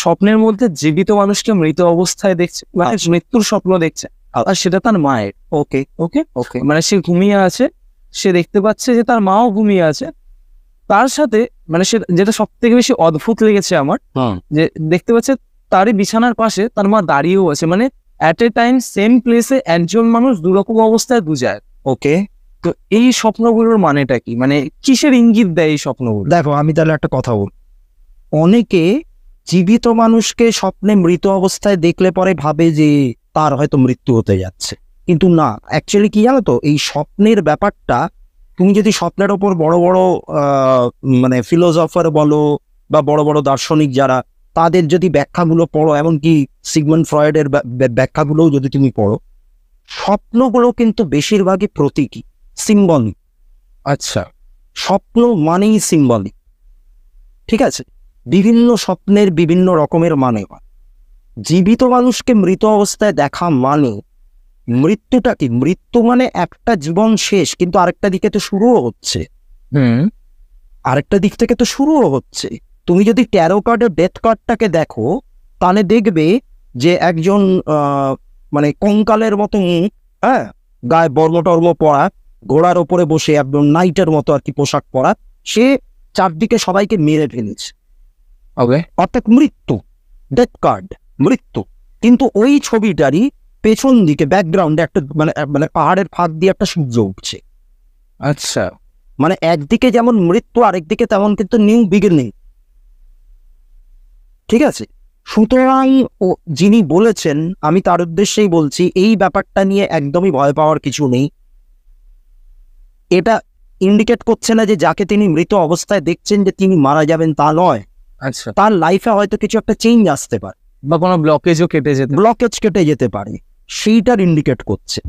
স্বপ্নের মধ্যে জীবিত মানুষকে মৃত অবস্থায় দেখছে, মানে মৃত্যুর স্বপ্ন দেখছে, আর সেটা তার মায়ের। ওকে ওকে ওকে মানে সে ঘুমিয়ে আছে, সে দেখতে পাচ্ছে যে তার মাও ঘুমিয়ে আছে, তার সাথে মানে সে যেটা সব থেকে বেশি অদ্ভুত লেগেছে আমার, যে দেখতে পাচ্ছে তারই বিছানার পাশে তার মা দাঁড়িয়েও আছে, মানে অ্যাট এ টাইম সেম প্লেসে একজন মানুষ দুরকম অবস্থায় দুজায়। ওকে, তো এই স্বপ্নগুলোর মানেটা কি, মানে কিসের ইঙ্গিত দেয় এই স্বপ্নগুলো? দেখো, আমি তাহলে একটা কথা বল, অনেকে জীবিত মানুষকে স্বপ্নে মৃত অবস্থায় দেখলে পরে ভাবে যে তার হয়তো মৃত্যু হতে যাচ্ছে, কিন্তু না, অ্যাকচুয়ালি কি জানো তো, এই স্বপ্নের ব্যাপারটা তুমি যদি স্বপ্নের ওপর বড় বড় মানে ফিলোসফার বলো বা বড় বড় দার্শনিক যারা, তাদের যদি ব্যাখ্যাগুলো পড়ো, এমনকি সিগমন্ড ফ্রয়েডের ব্যাখ্যাগুলোও যদি তুমি পড়ো, স্বপ্নগুলো কিন্তু বেশিরভাগই প্রতীকী, সিম্বলিক। আচ্ছা, স্বপ্ন মানেই সিম্বলিক, ঠিক আছে? বিভিন্ন স্বপ্নের বিভিন্ন রকমের মানে হয়। জীবিত মানুষকে মৃত অবস্থায় দেখা মানে, মৃত্যুটা কি, মৃত্যু মানে একটা জীবন শেষ, কিন্তু আরেকটা দিকে তো শুরুও হচ্ছে, আরেকটা দিক থেকে তো শুরুও হচ্ছে। তুমি যদি ট্যারো কার্ডের ডেথ কার্ডটাকে দেখো, তাহলে দেখবে যে একজন মানে কঙ্কালের মতো, গায়ে বর্ম পরা, ঘোড়ার ওপরে বসে একদম নাইটের মতো আর কি পোশাক পরা, সে চারদিকে সবাইকে মেরে ফেলেছে, অর্থাৎ মৃত্যু, ডেথ কার্ড, মৃত্যু। কিন্তু ওই ছবিটারই পেছন দিকে ব্যাকগ্রাউন্ডে একটা মানে পাহাড়ের ফাঁক দিয়ে একটা সূর্য উঠছে। আচ্ছা, মানে একদিকে যেমন মৃত্যু, আরেকদিকে তেমন কিন্তু নিউ বিগিনিং, ঠিক আছে? সুতরাং যিনি বলেছেন, আমি তার উদ্দেশ্যেই বলছি, এই ব্যাপারটা নিয়ে একদমই ভয় পাওয়ার কিছু নেই। এটা ইন্ডিকেট করছে না যে যাকে তিনি মৃত অবস্থায় দেখছেন যে তিনি মারা যাবেন, তা নয়। আচ্ছা, তার লাইফে হয়তো কিছু একটা চেঞ্জ আসতে পারে, বা কোনো ব্লকেজ কেটে যেতে পারে, সেইটার ইন্ডিকেট করছে।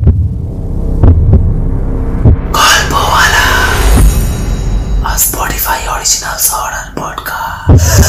Spotify original horror podcast.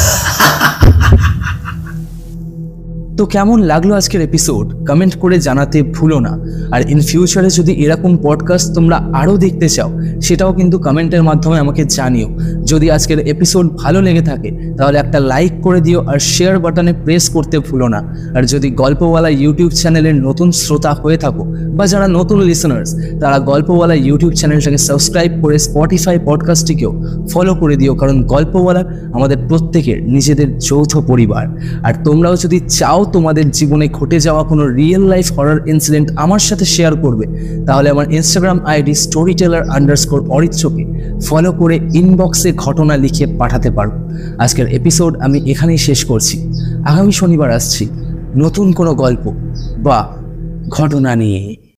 তো কেমন লাগলো আজকের এপিসোড, কমেন্ট করে জানাতে ভুলো না। আর ইন ফিউচারে যদি এরকম পডকাস্ট তোমরা আরও দেখতে চাও, সেটাও কিন্তু কমেন্টের মাধ্যমে আমাকে জানিও। যদি আজকের এপিসোড ভালো লেগে থাকে তাহলে একটা লাইক করে দিও, আর শেয়ার বাটনে প্রেস করতে ভুলো না। আর যদি গল্পওয়ালা ইউটিউব চ্যানেলের নতুন শ্রোতা হয়ে থাকো, বা যারা নতুন লিসনার্স, তারা গল্পওয়ালা ইউটিউব চ্যানেলটাকে সাবস্ক্রাইব করে স্পটিফাই পডকাস্টটিকেও ফলো করে দিও, কারণ গল্পওয়ালা আমাদের প্রত্যেকের নিজেদের যৌথ পরিবার। আর তোমরাও যদি চাও তোমাদের জীবনে ঘটে যাওয়া কোনো রিয়েল লাইফ হরর ইনসিডেন্ট আমার সাথে শেয়ার করবে, তাহলে আমার ইনস্টাগ্রাম আইডি storyteller_অরিত্রকে ফলো করে ইনবক্সে ঘটনা লিখে পাঠাতে পারো। আজকের এপিসোড আমি এখানেই শেষ করছি। আগামী শনিবার আসছি নতুন কোনো গল্প বা ঘটনা নিয়ে।